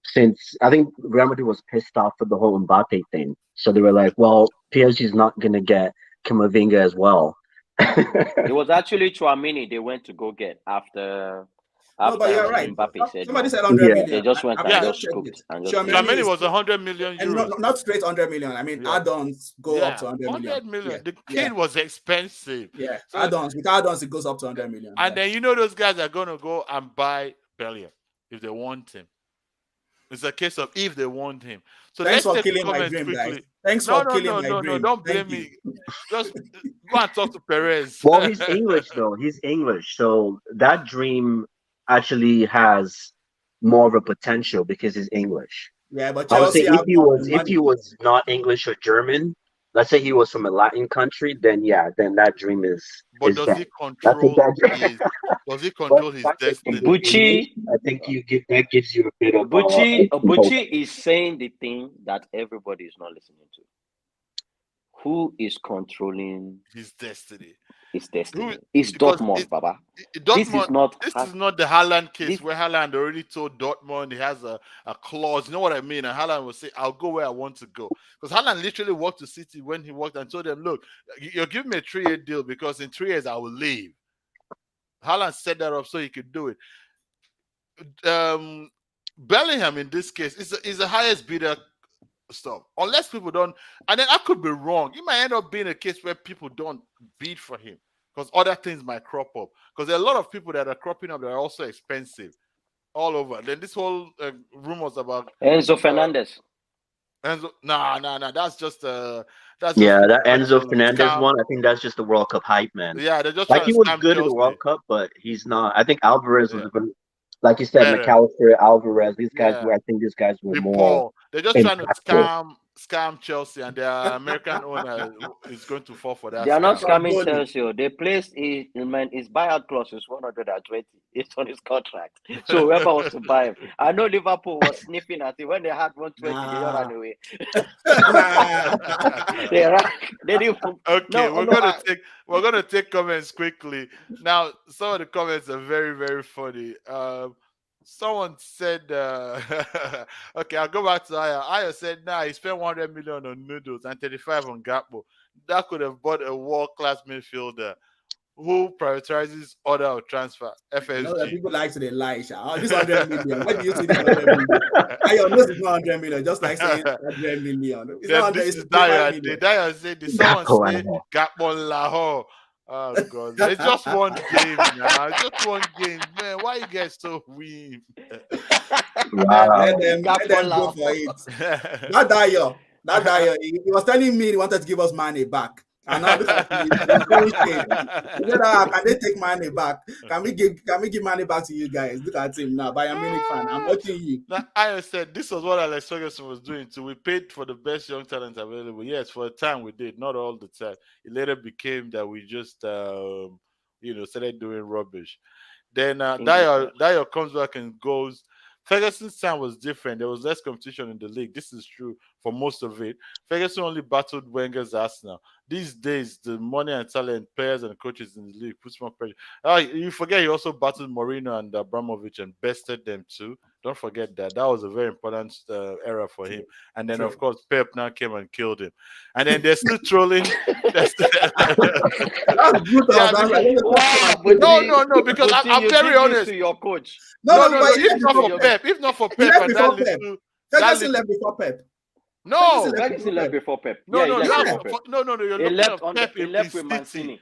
Since I think Real Madrid was pissed off with the whole Mbappe thing, so they were like, well, PSG is not gonna get Kamavinga as well. it was actually Chouameni they went to go get after No, but you're right. Mbappe said Somebody no. said 100 Yeah. They million. just went and Yeah. I just just checked scooped it. and just gave Chouameni Chouameni him. is was 100 million and euros. not straight 100 million. I mean, Yeah. add-ons go up Yeah, to 100 million. 100 million. Yeah. The Yeah. kid was expensive. Yeah. So, Add-ons. With add-ons, it goes up to 100 million. and Yeah. then you know those guys are going to go and buy Bellingham if they want him. It's a case of if they want him. So Thanks let's for take the killing my comments dream, guys. quickly. Thanks No, for no, killing no, my no, no. dream. Don't Thank blame you. me. Just go and talk to Perez. Well, he's English though. He's English, so that dream actually has more of a potential because he's English. Yeah, but I would say Chelsea have more of the if he money. was not English or German, let's say he was from a Latin country, then yeah, then that dream But is does dead. he That's a control dead dream. his does he But control the his fact that he's destiny? English, Bucci, I think that gives you a bit of some hope. Bucci is saying the thing that everybody is not listening to. Who is controlling His destiny. his Who destiny? It's because Dortmund, Baba. This is Dortmund not this is not the Haaland case this. where Haaland already told Dortmund he has a clause. You know what I mean? And Haaland will say, I'll go where I want to go. Because Haaland literally walked to City when he walked and told them, look, you're giving me a 3-year deal because in 3 years I will leave. Haaland set that up so he could do it. Bellingham in this case is the highest bidder stuff. Unless people don't, and then I could be wrong. It might end up being a case where people don't bid for him because other things might crop up. Because there are a lot of people that are cropping up that are also expensive all over. Then this whole rumors about Enzo Fernandez. Enzo, nah. That's just Yeah, that trying Enzo to Fernandez scam. one, I think that's just the World Cup hype, man. Yeah, they're just Like trying he to was scam good in the Chelsea. World Cup, but he's not. I think Alvarez was Yeah. even, like you said, Better. McAllister, Alvarez. These guys Yeah. were. I think these guys were The more Paul. They're just trying to impactful. scam Chelsea, and their American owner is going to fall for that. They are not scam. scamming Chelsea. They placed his buyout clause is 120. It's on his contract. So whoever wants to buy him. I know Liverpool was sniffing at it when they had 120. They just ran away. They ran. They didn't. Okay, No, we're gonna take comments quickly. Now, some of the comments are very, very funny. Someone said, okay, I'll go back to Aya. Aya said, nah, he spent 100 million on noodles and 35 on Gakpo. That could have bought a world-class midfielder who prioritizes order of transfer. FSG. I know that people like to lie. Oh, this 100 million. Where do you see this 100 million? Your nose is not 100 million, just like saying 100 million. It's not 100, This it's is 55 Daya. million. Daya said, did someone say Gakpo Lahore? Oh God! It's just one game now. It's just one game, man. Why you guys so weak? Wow. Let them go for it. That Dyer, he was telling me he wanted to give us money back. And now look at him, he's throwing shade. He said, can they take money back? Can we give money back to you guys? Look at him now, Bayern Munich fan. I'm watching you. Now, I said this was what Alex Ferguson was doing too. We paid for the best young talent available. Yes, for a time we did, not all the time. It later became that we just, started doing rubbish. Then Dyer comes back and goes. Ferguson's time was different. There was less competition in the league. This is true for most of it. Ferguson only battled Wenger's Arsenal. These days, the money and talent, players and coaches in the league puts more pressure. You forget he also battled Mourinho and Abramovich and bested them too. Don't forget that. That was a very important era for him. And then, of course, Pep now came and killed him. And then they're still trolling. That's brutal. Yeah, That's because- like, No, because I'm very honest. To your coach. no, No. he If left not before for Pep. Pep, if not for He Pep, left and before that Pep. little, Ferguson left before Pep. no, Ferguson left before Pep. no, Yeah, no, he no, left Yeah. before Pep. no, you're He looking left at on Pep he in left with City. Mancini.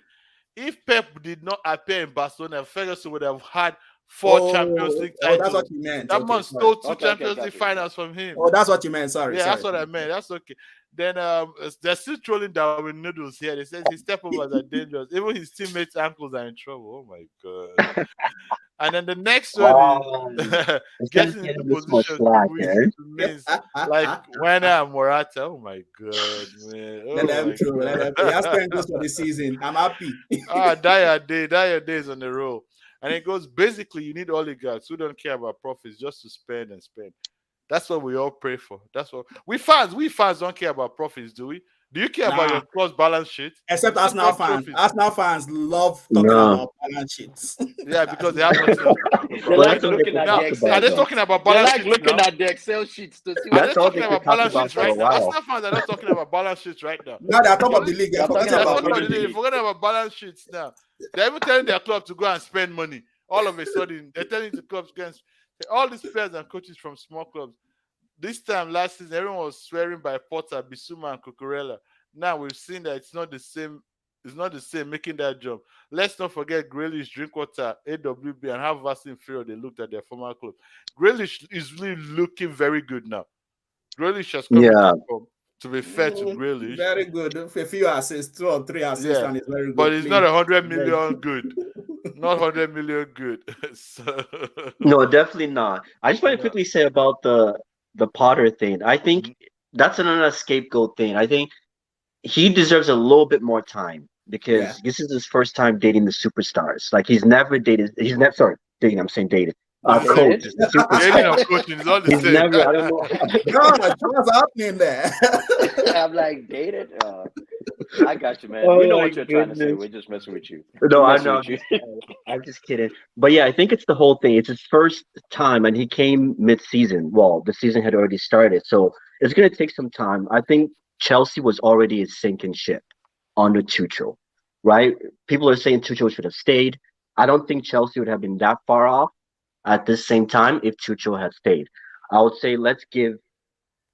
If Pep did not appear in Barcelona, Ferguson would have had 4 Champions League Oh, that's titles. what you meant. That Okay, man sorry. stole 2 Okay, Champions got League you. finals from him. Oh, that's what you meant. Sorry. Yeah, that's sorry. what I meant. That's okay. Then they're still trolling Darwin Noodles here. They said his step overs are dangerous. Even his teammates' ankles are in trouble. Oh my god. And then the next one is This guy's getting into getting this much positions slack, to eh? win like Werner and Morata. Oh my god, man. Oh Let them my through. Let them. He has 10 goals for the season. I'm happy. Dyer days on the roll. And it goes basically you need oligarchs who don't care about profits just to spend and spend. That's what we all pray for. That's what we fans don't care about profits, do we? Do you care about Nah. your club's balance sheet? Except It's Arsenal about fans. trophies. Arsenal fans love talking No. about balance sheets. Yeah, because they have nothing else to talk They about. like That's all they looking can at Now, talk the are Excel about, they though. talking about They balance like sheets looking now? at the Excel sheets to see Are what they That's all talking they about can talk balance about sheets for a right now? while. Arsenal fans are not talking about balance sheets right now. Now they're top of the league. They're They're talking forgetting They're about about talking about winning the league. forgetting about balance sheets now. They're even telling their club to go and spend money. All of a sudden, they're telling the clubs to go and all these players and coaches from small clubs. This time last season, everyone was swearing by Potter, Bissouma, and Cucurella. Now we've seen that it's not the same. It's not the same making that jump. Let's not forget Grealish, Drinkwater, AWB, and how vastly inferior they looked at their former club. Grealish is really looking very good now. Grealish has come Yeah. into form. To be fair to Grealish, Very good. A few assists, 2 or 3 assists, yeah, and it's very good. but it's not Please. 100 million good. Not 100 million good. So, No, definitely not. I just want to no. quickly say about the Potter thing. I think Mhm. that's another scapegoat thing. I think he deserves a little bit more time Yeah. because this is his first time dating the superstars. Like he's never dated. He's never sorry dating. I'm saying dated. Coach Dated? the Dating superstar. or coaching is all the He's same. never. I don't know. God, what's happening there? I'm like dated. I got you, man. Oh We know my what you're trying to say. goodness. We're just messing with you. No, We're I messing know. with you. I'm just kidding. But yeah, I think it's the whole thing. It's his first time, and he came mid-season. Well, the season had already started, so it's going to take some time. I think Chelsea was already a sinking ship under Tuchel, right? People are saying Tuchel should have stayed. I don't think Chelsea would have been that far off at this same time if Tuchel had stayed. I would say let's give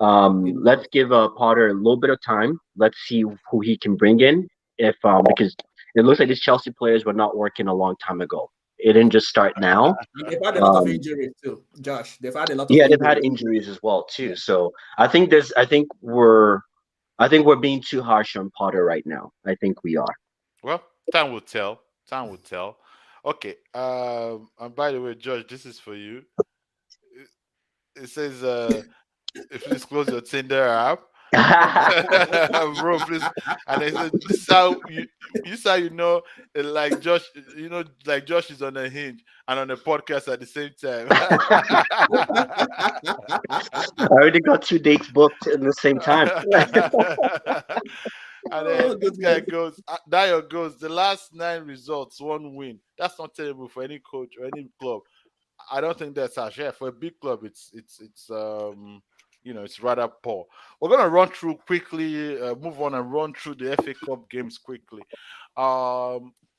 Potter a little bit of time. Let's see who he can bring in. If because it looks like these Chelsea players were not working a long time ago. It didn't just start now. And they've had a lot of Um, injuries too, Josh. They've had a lot of yeah, they've had injuries. injuries as well Yeah. too. So I think we're being too harsh on Potter right now. I think we are. Well, time will tell. Time will tell. Okay. And by the way, George, this is for you. It says, if please close your Tinder app. Bro, please. And they said, this is how you know, like Josh, like Josh is on a hinge and on a podcast at the same time. I already got 2 dates booked at the same time. And Oh, then this guy goodness. goes, Dio goes, the last 9 results, 1 win. That's not terrible for any coach or any club. I don't think that's harsh. Yeah, for a big club, it's rather poor. We're gonna run through quickly, move on and run through the FA Cup games quickly.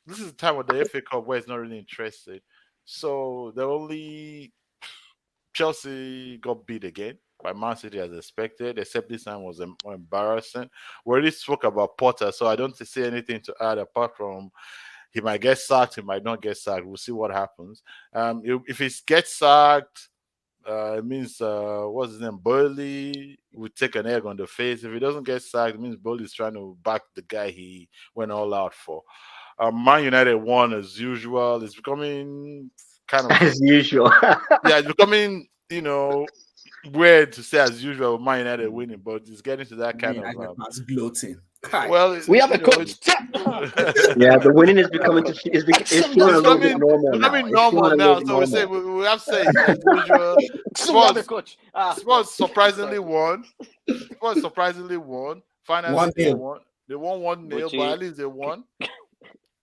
This is the time of the FA Cup where it's not really interested. So the only Chelsea got beat again by Man City as expected, except this time was more embarrassing. We already spoke about Potter, so I don't see anything to add apart from he might get sacked, he might not get sacked. We'll see what happens. If he gets sacked, It means what's his name? Burley would take an egg on the face. If he doesn't get sacked, it means Burley's trying to back the guy he went all out for. Man United won as usual. It's becoming kind of As usual. yeah, it's becoming weird to say as usual with Man United winning, but it's getting to that Man kind of United fans gloating. Kai. well, We have a it's coach. Yeah, the winning is becoming it's feeling a it's little bit becoming normal it's now. becoming It's feeling normal a little now. bit So we say normal. we have to say as usual. We have a Spurs coach. Spurs surprisingly won. Spurs surprisingly won. Finally, One they nil. won. They won 1-0, but Bucci, at least they won.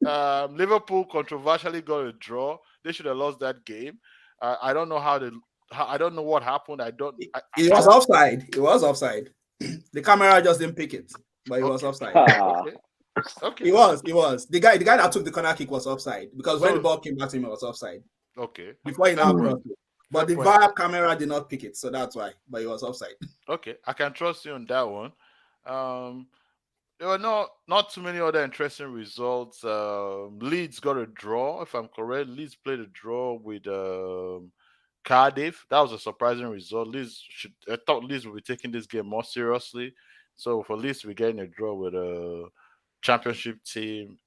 Liverpool controversially got a draw. They should have lost that game. I don't know I don't know what happened. I don't. It was offside. It was offside. The camera just didn't pick it, but it was Okay. offside. Okay. Okay. It was. It was. The guy that took the corner kick was offside because when the So ball came back to him, it was offside okay. before he Fair now point. Mm. brought it. Fair But the point. VAR camera did not pick it, so that's why. But it was offside. Okay, I can trust you on that one. Um, there were not too many other interesting results. Leeds got a draw, if I'm correct. Leeds played a draw with Cardiff. That was a surprising result. I thought Leeds would be taking this game more seriously. So for Leeds to be getting a draw with a championship team,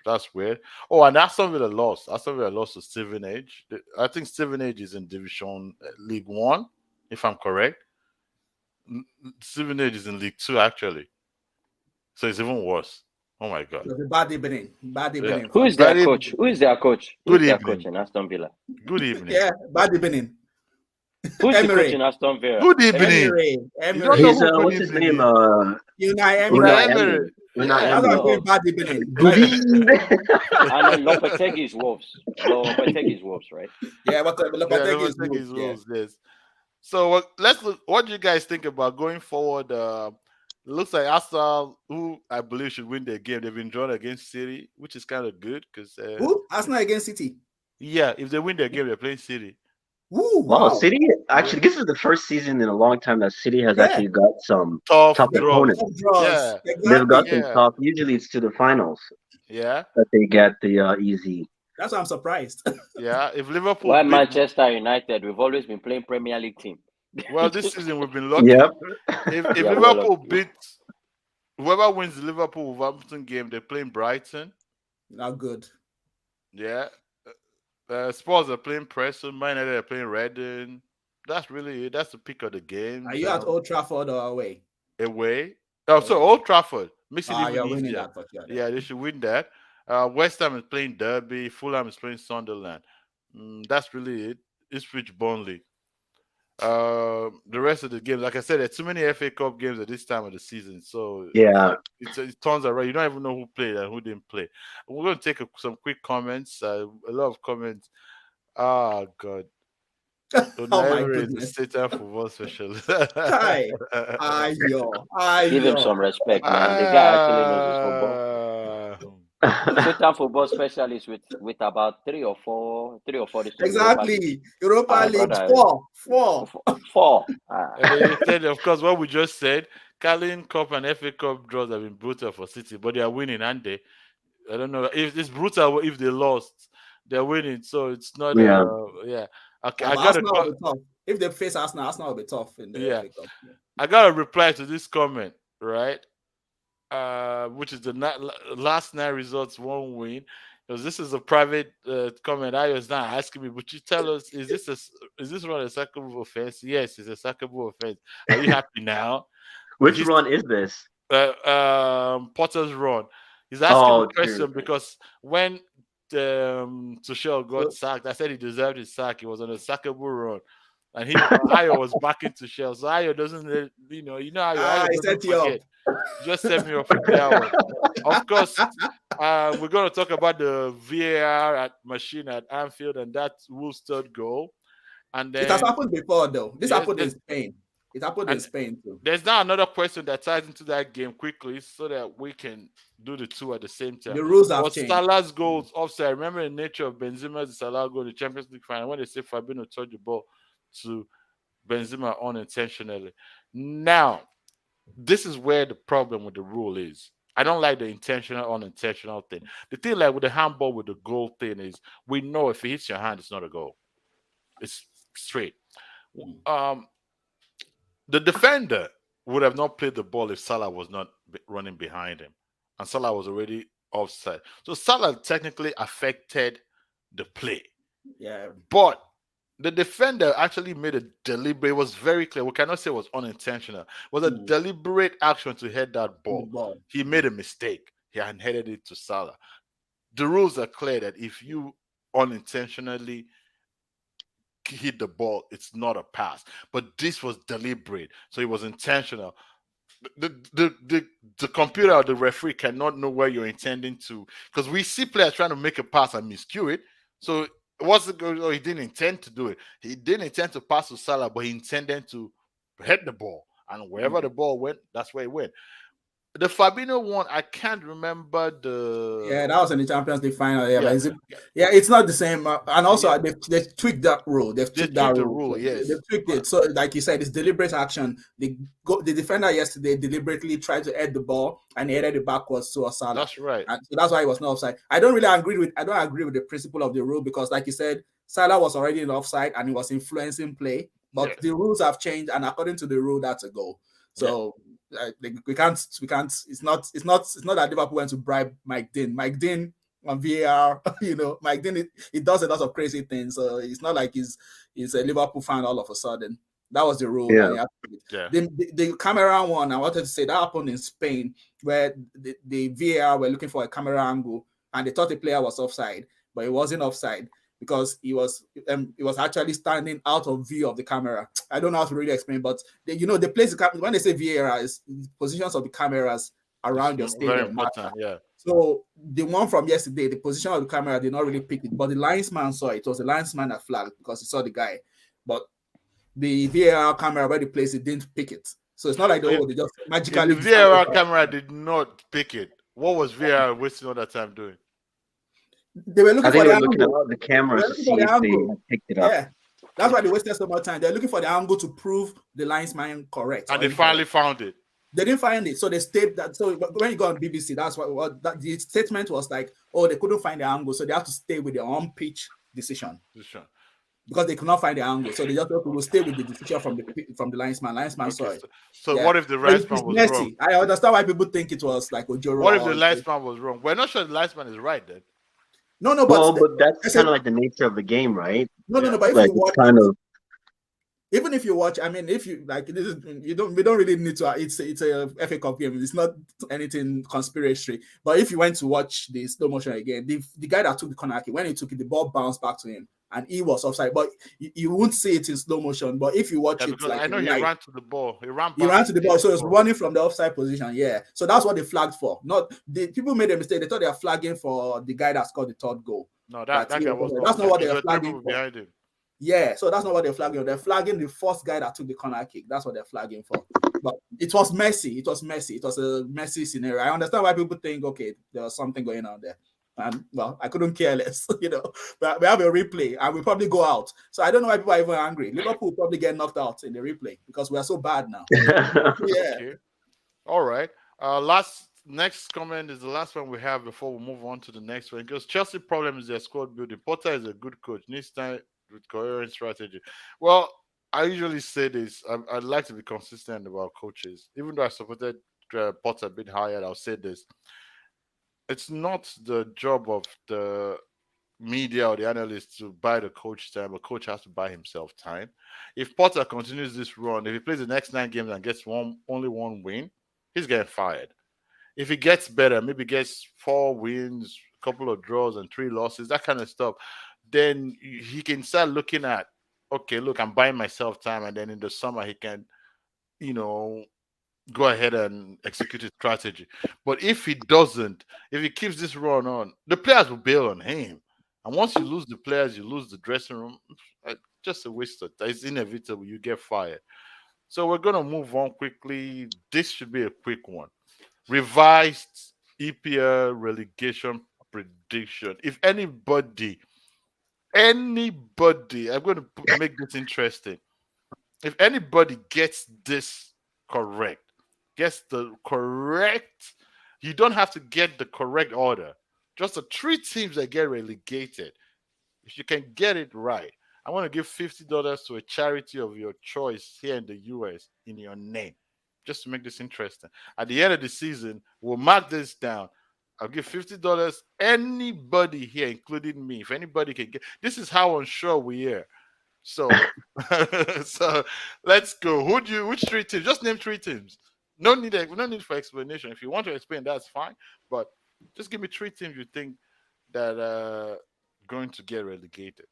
that's weird. Oh, and Aston Villa lost. Aston Villa lost to Stevenage. I think Stevenage is in Division League One, if I'm correct. Stevenage is in League Two actually, so it's even worse. Oh my god! It was a bad evening. Bad Yeah. evening who for is them. their Very coach? Who is their coach? Who good is their coach evening. in Aston Villa? Good evening. Yeah, bad evening. Who is the coach Emery. in Aston Villa? Good evening. Emery. Emery. You don't know Emery. He's who good what's his evening name? is. Unai Una Emery. Unai Emery. Emery. Unai Yeah. That's why I'm Emery. saying Oh, bad evening. Good Bad evening. evening. and then Lopetegui's Wolves. Lopetegui's Wolves, right? Yeah, but Yeah. Lopetegui Let me is take good. his Yeah. rules. Yes. So let's look. What do you guys think about going forward? It looks like Arsenal, who I believe should win their game, they've been drawn against City, which is kind of good because Who? Arsenal against City. yeah, if they win their game, they're playing City. Woo, Wow, wow. City Yeah. actually this is the first season in a long time that City has Yeah. actually got some Tough tough They're draws. opponents. tough draws. Yeah. They've got Exactly. some Yeah. tough. Usually it's to the finals Yeah. that they get the easy. That's why I'm surprised. Yeah. If Liverpool Why beat Manchester United? We've always been playing Premier League team. well this season, we've been Yep. lucky. If Yeah, well, Liverpool beats whoever wins the Liverpool Wolverhampton game, they're playing Brighton. Not good. Yeah. Spurs are playing Preston. Man United are playing Reading. That's really it. That's the pick of the Are games. you at Old Trafford or away? Away. Oh, so Away. Old Trafford makes it even You're winning easier. that for sure. Yeah, they should win that. West Ham is playing Derby. Fulham is playing Sunderland. That's really it. Ipswich Burnley. The rest of the games, like I said, there's too many FA Cup games at this time of the season, so Yeah. it turns around. You don't even know who played and who didn't play. We're going to take some quick comments. A lot of comments. Ah, God. Oh my Onaire is the goodness. Satan football specialist. Kai. Ayo. give him Ayo. some respect, man. The guy actually knows his football. Satan football specialist with about three or four this Europa League. Exactly. Europa My League brother, 4. four. And then you said, of course, what we just said. Carling Cup and FA Cup draws have been brutal for City, but they are winning, aren't they? I don't know if it's brutal if they lost. They're winning, so it's not. Yeah. Yeah. Okay, Yeah, I but got Arsenal will be tough. If they face Arsenal will be tough in the Yeah. FA Cup. I got a reply to this comment, right? Which is the last night results one win. Because this is a private comment. I was not asking me, but you tell us, is this not a sackable offense? Yes, it's a sackable offense. Are you happy now? Which He's- run is this? Potter's run. He's asking Oh, the question true. because when Tuchel got sacked, I said he deserved his sack. He was on a sackable run, and Ayo was backing Tuchel. So Ayo doesn't, you know how Ayo He doesn't set you up. forget. Just set me up with that one. Of course, we're going to talk about the VAR machine at Anfield and that Wolves' third goal. And It has then happened before, though. This Yes, happened in this- Spain. It happened in and Spain, too. there's now another question that ties into that game quickly so that we can do the two at the same time. The rules have But changed. Salah's goals offside. Remember the nature of Benzema's Salah goal in the Champions League final when they say Fabinho touched the ball to Benzema unintentionally. Now, this is where the problem with the rule is. I don't like the intentional, unintentional thing. The thing like with the handball with the goal thing is we know if it hits your hand, it's not a goal. It's straight. Mm. Um, the defender would have not played the ball if Salah was not running behind him, and Salah was already offside. So Salah technically affected the play, Yeah. but the defender actually made a deliberate. It was very clear. We cannot say it was unintentional. It was a Mm. deliberate action to head that The ball. ball. He made a mistake. He had headed it to Salah. The rules are clear that if you unintentionally hit the ball, it's not a pass. But this was deliberate, so it was intentional. The computer or the referee cannot know where you're intending to, because we see players trying to make a pass and miscue it. So what's the goal? Oh, he didn't intend to do it. He didn't intend to pass to Salah, but he intended to hit the ball, and wherever Mm. the ball went, that's where it went. The Fabinho one, I can't remember Yeah, the. that was in the Champions League final. Yeah, but Yeah, is it? Yeah, it's not the same. And also, yeah, they tweaked that rule. They've they tweaked that tweaked the rule. rule. So Yes, they've tweaked it. So, like you said, it's deliberate action. The defender yesterday deliberately tried to head the ball and he headed it backwards to Salah, that's right. and so that's why he was not offside. I don't agree with the principle of the rule because, like you said, Salah was already in offside and he was influencing play. Yeah, But the rules have changed, and according to the rule, that's a goal. yeah. So we can't. It's not that Liverpool went to bribe Mike Dean. Mike Dean on VAR, Mike Dean he does a lot of crazy things. So it's not like he's a Liverpool fan all of a sudden. That was the rule, Yeah. and Yeah. the camera one. I wanted to say that happened in Spain, where the VAR were looking for a camera angle, and they thought the player was offside, but he wasn't offside because he was actually standing out of view of the camera. I don't know how to really explain, but the place when they say VAR is positions of the cameras It's around your very stadium matter. important. Yeah. So the one from yesterday, the position of the camera did not really pick it, but the linesman saw it. It was the linesman that flagged because he saw the guy, but the VAR camera where they placed it didn't pick it. So it's not like If, they just if magically the decided. VAR camera did not pick it, what was VAR wasting all that time doing? They were I looking think for they the were looking at angle. all the They cameras were to looking for see the if they angle. had picked it up. Yeah. That's why they Okay. wasted so much time. They're looking for the angle to prove the linesman correct And or they incorrect. finally found it. They didn't find it, so they stayed that. So when you go on BBC, that's what that the statement was like. Oh, they couldn't find the angle, so they have to stay with their own pitch decision This one. because they could not find the angle. So they just will stay with the decision from the linesman. Linesman Okay. saw it. So Yeah, what if the so it's linesman was wrong? messy. I understand why people think it was like Ojoro What if the or linesman was wrong? We're not sure the linesman is right then. no, but Well, but that's I kind said of like the nature of the game, right? Yeah. no. But if Like you it's watch kind it, of even if you watch, I mean, if you like, we don't really need to. It's a FA Cup game. It's not anything conspiracy. But if you went to watch the slow motion again, the guy that took the corner kick, when he took it, the ball bounced back to him, and he was offside. But you won't see it in slow motion. But if you watch Yeah, it because like I know in he live, ran to the ball. He ran he back ran to to the take ball, so the he was ball. running from the offside position. Yeah, so that's what they flagged for. Not the people made a mistake. They thought they were flagging for the guy that scored the third goal. No, That that he guy was was offside. not That's not offside what because they there were were three flagging people for. behind him. Yeah, so that's not what they're flagging. They're flagging the first guy that took the corner kick. That's what they're flagging for. But it was messy. It was messy. It was a messy scenario. I understand why people think, okay, there was something going on there. And well, I couldn't care less, But we have a replay and we probably go out. So I don't know why people are even angry. Liverpool will probably get knocked out in the replay because we are so bad now. Yeah. Okay. All right. Last next comment is the last one we have before we move on to the next one. Because Chelsea problem is their squad building. Potter is a good coach. Needs time with coherent strategy. Well, I usually say this. I'd like to be consistent about coaches. Even though I supported Potter a bit higher, I'll say this. It's not the job of the media or the analysts to buy the coach time. A coach has to buy himself time. If Potter continues this run, if he plays the next 9 games and gets only one win, he's getting fired. If he gets better, maybe gets 4 wins, a couple of draws and 3 losses, that kind of stuff, then he can start looking at, okay, look, I'm buying myself time, and then in the summer he can, you know, go ahead and execute his strategy. But if he doesn't, if he keeps this run on, the players will bail on him. And once you lose the players, you lose the dressing room. Just a waste of time. It's inevitable. You get fired. So we're gonna move on quickly. This should be a quick one. Revised EPL relegation prediction. If anybody, I'm going to make this interesting. If anybody gets this correct, gets the correct, you don't have to get the correct order. Just the 3 teams that get relegated. If you can get it right, I want to give $50 to a charity of your choice here in the US in your name, just to make this interesting. At the end of the season, we'll mark this down. I'll give $50. Anybody here, including me, if anybody can get, this is how unsure we are. So, so let's go. Which three teams? Just name three teams. No need for explanation. If you want to explain, that's fine. But just give me three teams you think that going to get relegated.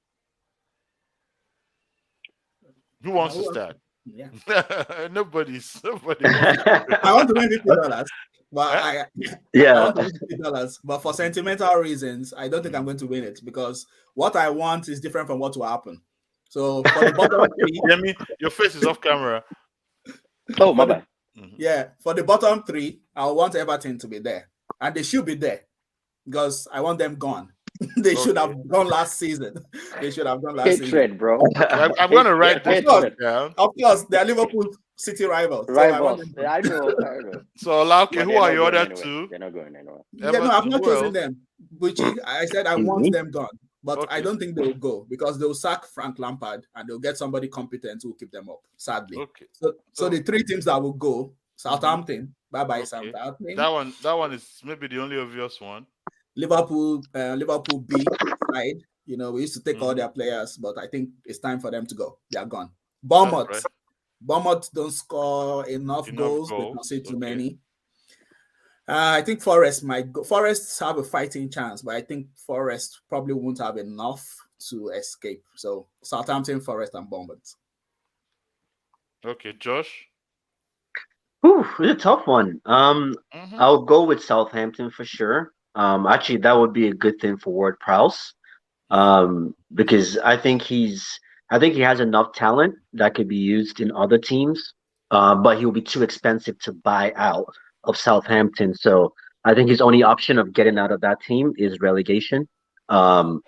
Who wants to start? Yeah. Nobody wants to. I want to win $50, but I Yeah. want to win $50. But for sentimental reasons, I don't think I'm going to win it because what I want is different from what will happen. So for the bottom three, Yemi, your face is off camera. Oh, my bad. yeah, for the bottom three, I want Everton to be there, and they should be there because I want them gone. They should have gone last season. They should have gone last season. Hatred, bro. I'm going to write this Hatred. down. Of course, they are Liverpool City rivals. So Rivals. I know. So, okay, But who they're are not your going other anywhere. two? They're not going anywhere. Yeah, no, I've not Who chosen else? them. Bucci, I said I want them gone, but I Okay. don't think they will go because they will sack Frank Lampard and they'll get somebody competent who will keep them up. Sadly, Okay. so the three teams that will go: Southampton, bye bye Okay. Southampton. That one is maybe the only obvious one. Liverpool B side. You know, we used to take all their players, but I think it's time for them to go. They are gone. Bournemouth. Right. Bournemouth don't score enough goals. They goals, concede too okay. many. I think Forest might go. Forest have a fighting chance, but I think Forest probably won't have enough to escape. So Southampton, Forest, and Bournemouth. Okay, Josh. Whew, it's a tough one. Mhm. I'll go with Southampton for sure. Actually, that would be a good thing for Ward Prowse. Because I think he has enough talent that could be used in other teams. But he'll be too expensive to buy out of Southampton. So I think his only option of getting out of that team is relegation. And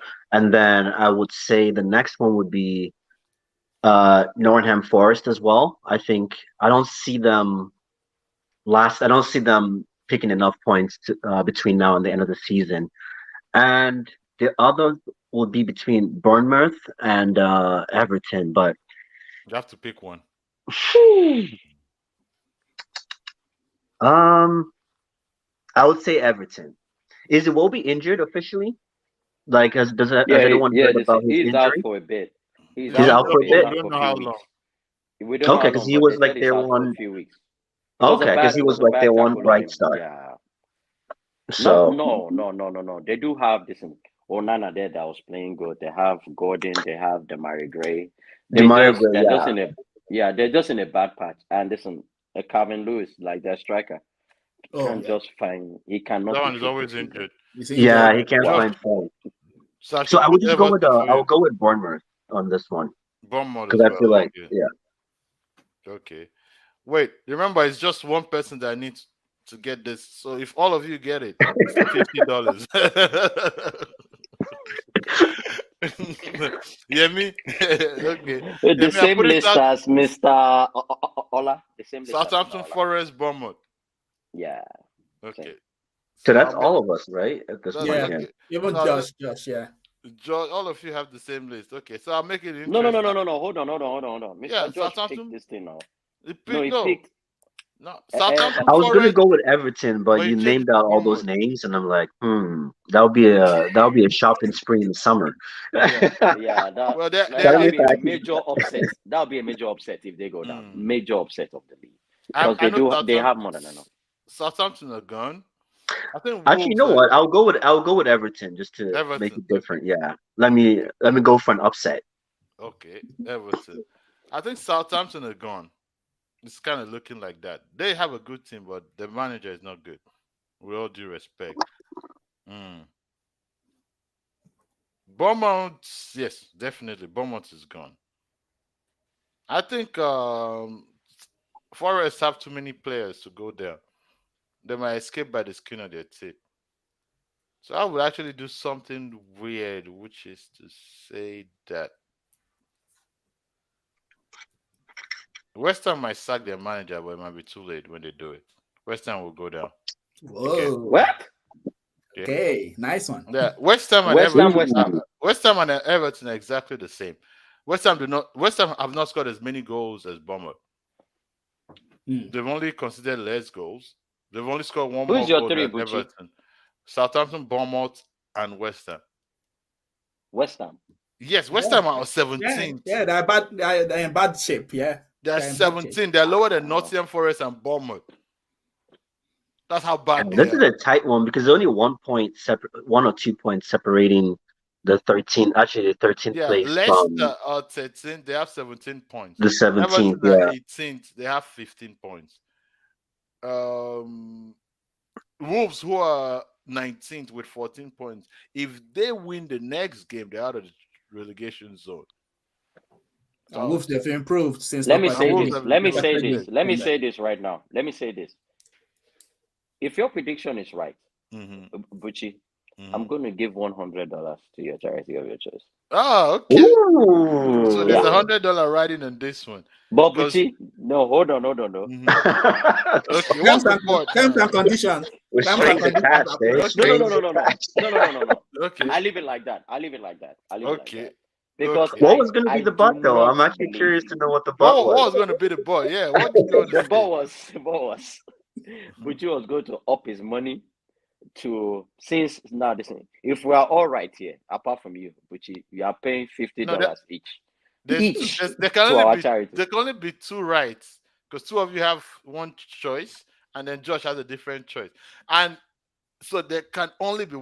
then I would say the next one would be Nottingham Forest as well. I don't see them picking enough points between now and the end of the season. And the other would be between Bournemouth and Everton. But You have to pick one. I would say Everton. Is Iwobi injured officially? Like, has Yeah, anyone heard about his he's out injury? for a bit. He's He's out for a We bit? don't know how long. We don't know Okay, how because long, he but was they like said he's their out for one. a few weeks. It was a Okay, because bad- he it was a like bad their tackle one on bright him. star. Yeah. So No. They do have this Onana there that was playing good. They have Gordon. They have Demari Gray. Demario Gray, They're just in a bad patch. And listen, Calvin Lewis, like their striker, can't just find. He cannot That be one is fit always this season. injured. He's yeah, injured. he can't Josh, find form. so I So should I would put just go with Everton for I'll you. go with Bournemouth on this one Bournemouth because as I well. feel like Okay. Okay. Wait, remember it's just one person that needs to get this. So if all of you get it, it's $50. You hear me? Okay. The Yemi, I same put it list out. as Mr. Ola. The same list as Mr. Southampton, Ola. Forest, Bournemouth. Yeah. Okay. so. That's I'll all of us, right? At this make, point, Yeah, yeah. okay. even So Josh, yeah. all of you have the same list. Okay, so I'll make it No. interesting. Hold on. Mr. Yeah, Josh Southampton. picked this thing now. He No, he picked picked. Southampton, I was gonna Forest, go with Everton, but but he you changed named it to out all those Bournemouth. names, and I'm like, that would be a shopping spree in the summer. Yeah, that Well, like, they Tell that'll me have. if be a I can. major upset. That'll be a major upset if they go down. Major upset of the league because I know they have more than enough. Southampton are gone. I think Actually, you Wolves know are what? I'll go with Everton just to make Everton. it different. Yeah, let me go for an upset. Okay, Everton. I think Southampton are gone. It's kind of looking like that. They have a good team, but the manager is not good. With all due respect. Bournemouth, yes, definitely. Bournemouth is gone. I think Forest have too many players to go there. They might escape by the skin of their teeth. So I would actually do something weird, which is to say that West Ham might sack their manager, but it might be too late when they do it. West Ham will go down. Whoa. What? Okay, nice one. Yeah, West Ham and West Ham, Everton. West Ham. West Ham and Everton are exactly the same. West Ham have not scored as many goals as Bournemouth. Hmm. They've only considered less goals. They've only scored one Who's more your goal three, than Bucci? Everton. Southampton, Bournemouth, and West Ham. West Ham. Yes, West Yeah. Ham are Yeah, 17th. yeah, they're bad. They're in bad shape. Yeah, They're they're in bad shape. 17. They're lower than Nottingham Forest and Bournemouth. That's how bad they This is are. a tight one because there's only 1 point separate, 1 or 2 points separating the 13th, actually the 13th Yeah, place from Leicester are 13. They have 17 points. the 17th. Everton are Yeah. 18th. They have 15 points. Um, Wolves, who are 19th with 14 points, if they win the next game, they're out of the relegation zone. And Wolves they've improved since Let me Lopetegui. say Wolves this. have Let me improved. say Lopetegui this. Let me came there. say this right now. Let me say this. If your prediction is right, Mm-hmm. Bucci, I'm Mm-hmm. going to give $100 to your charity of your choice. Oh, okay. So Ooh. there's Yeah. $100 riding on this one. But Because Bucci, no, hold on. Mhm. Okay, what's Terms the and, board terms now? and conditions. We're Terms and straight to conditions cash, apply. eh? Okay. Straight No. to cash. No. Okay. I leave it like that. Okay. Because Okay. What was going to be I the do butt, though? I'm not actually believe curious to know what the butt What was. was going to be the board? Yeah. What did you want to the say? ball was Bucci was going to up his money to, since now listen, if we are all right here, apart from you, Bucci, we are paying $50 No, each. there's Each there can to only our be charity. there can only be two rights because two of you have one choice and then Josh has a different choice, and so there can only be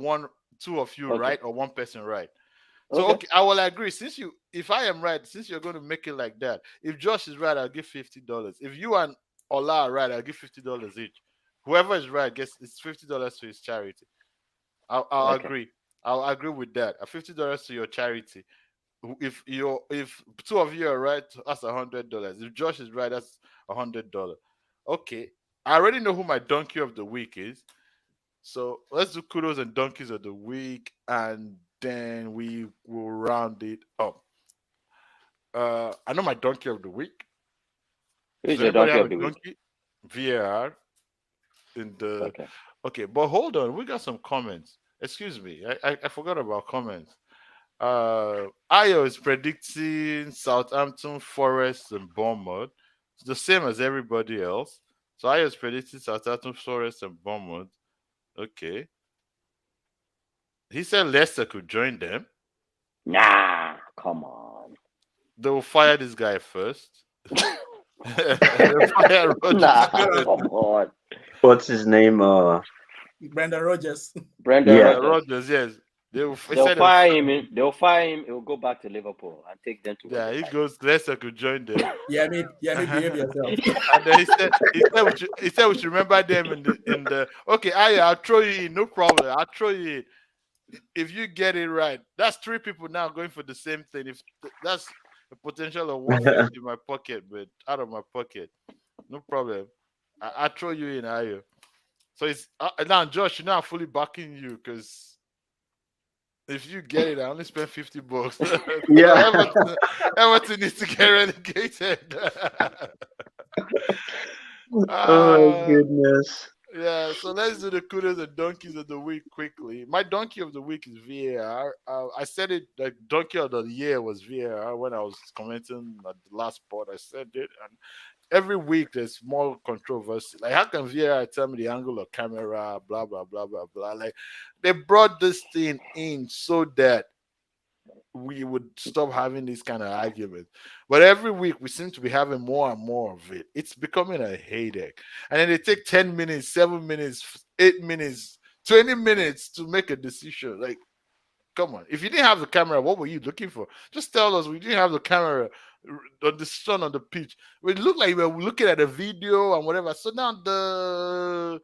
two of you Okay. right or one person right. So Okay. okay, I will agree. If I am right, since you're going to make it like that, if Josh is right, I'll give $50. If you and Ola are right, I'll give $50 each. Whoever is right gets it's $50 to his charity. I'll Okay. agree. I'll agree with that. $50 to your charity. If two of you are right, that's $100. If Josh is right, that's $100. Okay. I already know who my donkey of the week is. So let's do kudos and donkeys of the week, and then we will round it up. I know my donkey of the week. Does Who's your anybody donkey have of a the week? donkey? VAR in the Okay. okay, but hold on, we got some comments. Excuse me, I forgot about comments. Ayo is predicting Southampton, Forest, and Bournemouth. It's the same as everybody else. So Ayo is predicting Southampton, Forest, and Bournemouth. Okay. He said Leicester could join them. Nah, come on. They will fire this guy first. They'll fire Rodgers Nah, first. come on. What's his name? Brendan Rodgers. Brendan Yeah. Rodgers. Rodgers, yes. He They'll said fire him. They'll fire him. He'll go back to Liverpool and take them to where yeah, they he like. goes Leicester could join them. Yeah, behave yourself. And then he said we should remember them in the okay, I'll throw you in, no problem. I'll throw you in. If you get it right, that's three people now going for the same thing. If that's a potential of 150 in my pocket, but out of my pocket, no problem. I throw you in, Ayo. So it's now, Josh. You know I'm fully backing you because if you get it, I only spent $50. So Yeah. Everton needs to get relegated. Oh uh, goodness. Yeah, so let's do the kudos and donkeys of the week quickly. My donkey of the week is VAR. I said it like donkey of the year was VAR when I was commenting at the last part. I said it, and every week there's more controversy. Like, how can VAR tell me the angle of camera? Blah blah blah blah blah. Like, they brought this thing in so that we would stop having these kind of arguments. But every week we seem to be having more and more of it. It's becoming a headache. And then they take 10 minutes, 7 minutes, 8 minutes, 20 minutes to make a decision. Like, come on. If you didn't have the camera, what were you looking for? Just tell us we didn't have the camera on the sun on the pitch. It looked like we were looking at a video and whatever. So now the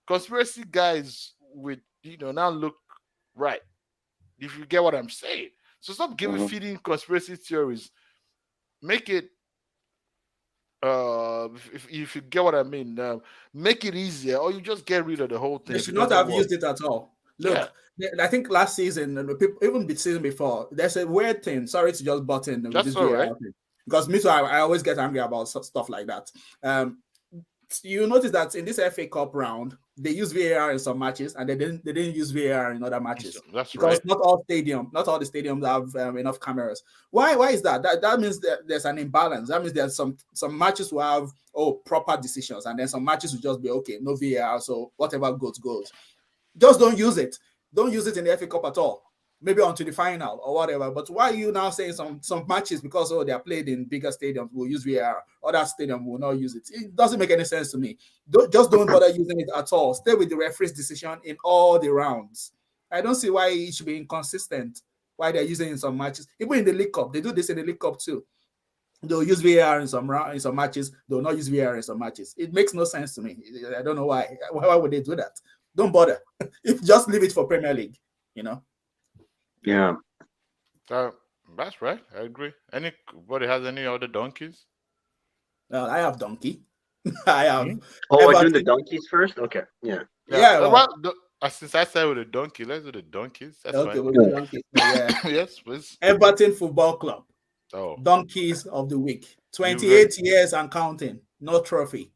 conspiracy guys would, now look right. If you get what I'm saying. So stop feeding conspiracy theories. Make it if you get what I mean, make it easier, or you just get rid of the whole thing. They If it should not doesn't have work. used it at all. Look, I think last season, and even the season before, there's a weird thing. Sorry to just butt in with That's this all VAR right. thing. Because me too, I always get angry about stuff like that. You notice that in this FA Cup round, they use VAR in some matches, and they didn't use VAR in other matches That's because right. not all the stadiums have enough cameras. Why is that? That means that there's an imbalance. That means there's some matches will have proper decisions, and then some matches will just be okay, no VAR, so whatever goes. Just don't use it. Don't use it in the FA Cup at all. Maybe onto the final or whatever. But why are you now saying some matches because they are played in bigger stadiums will use VAR, other stadium will not use it? It doesn't make any sense to me. Don't bother using it at all. Stay with the referee's decision in all the rounds. I don't see why it should be inconsistent. Why they're using it in some matches, even in the League Cup, they do this in the League Cup too. They'll use VAR in some matches. They'll not use VAR in some matches. It makes no sense to me. I don't know why. Why would they do that? Don't bother. If just leave it for Premier League, you know. Yeah. That's right. I agree. Anybody has any other donkeys? I have Donkey. I have Hmm? Oh, we're doing the Everton. donkeys first? Okay. Yeah. Yeah, well, Since I started with the donkey, let's do the donkeys. That's okay, fine. we'll do Donkey. Yeah. Yes, please. Everton Football Club, Oh, Donkeys of the Week. you very 28 years and counting, no trophy.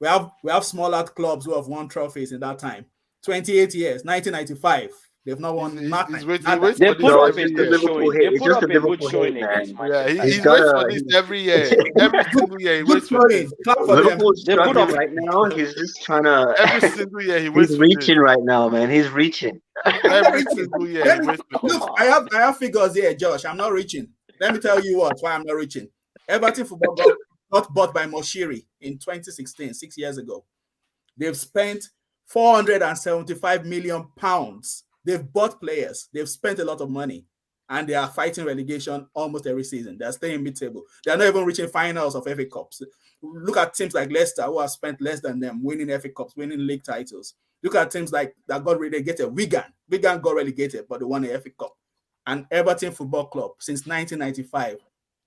We have smaller clubs who have won trophies in that time. 28 years, 1995. They've not won he's nothing. waiting. He Nada. waits They for this put No, up it's every a just the good year. Liverpool showing. hate. They It's put just up the a good Liverpool hate, showing man. against Yeah, Manchester He's he City. waits for gotta. this every year. Every single year he Good waits for this. showing. Clap for them. Liverpool's They put struggling up right now. He's just trying to. Every single year he He's waits for this. reaching right now, man. He's reaching. I'm not Every reaching. single year he Let me waits for Come this. look. on. I have figures here, Josh. I'm not reaching. Let me tell you why I'm not reaching. Everton Football Club got bought by Moshiri in 2016, 6 years ago. They've spent 475 million pounds. They've bought players. They've spent a lot of money, and they are fighting relegation almost every season. They're staying mid-table. They're not even reaching finals of FA Cups. Look at teams like Leicester, who have spent less than them, winning FA Cups, winning league titles. Look at teams like that got relegated. Wigan got relegated, but they won the FA Cup. And Everton Football Club since 1995,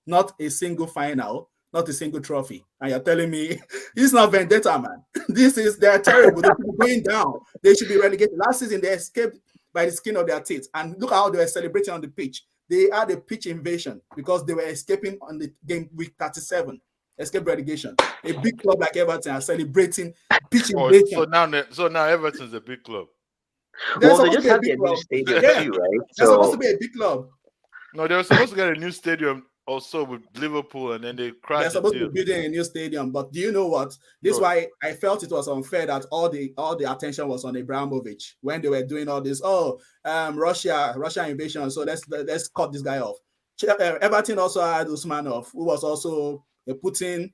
not a single final, not a single trophy. And you're telling me this is not vendetta, man. They're terrible. They should be going down. They should be relegated. Last season, they escaped by the skin of their teeth. And look how they were celebrating on the pitch. They had a pitch invasion because they were escaping on the game week 37. Escape relegation. A big club like Everton are celebrating pitch Oh, invasion. so now Everton's a big club. They're Well, they supposed to just be a have big their new club. stadium Yeah, too, right? they're supposed to So be a big club. No, they were supposed to get a new stadium also with Liverpool, and then they They're crashed the supposed to deal. be building a new stadium, but do you know what? This is Bro, why I felt it was unfair that all the attention was on Abramovich when they were doing all this. Russia invasion. So let's cut this guy off. Everton also had Usmanov, who was also a Putin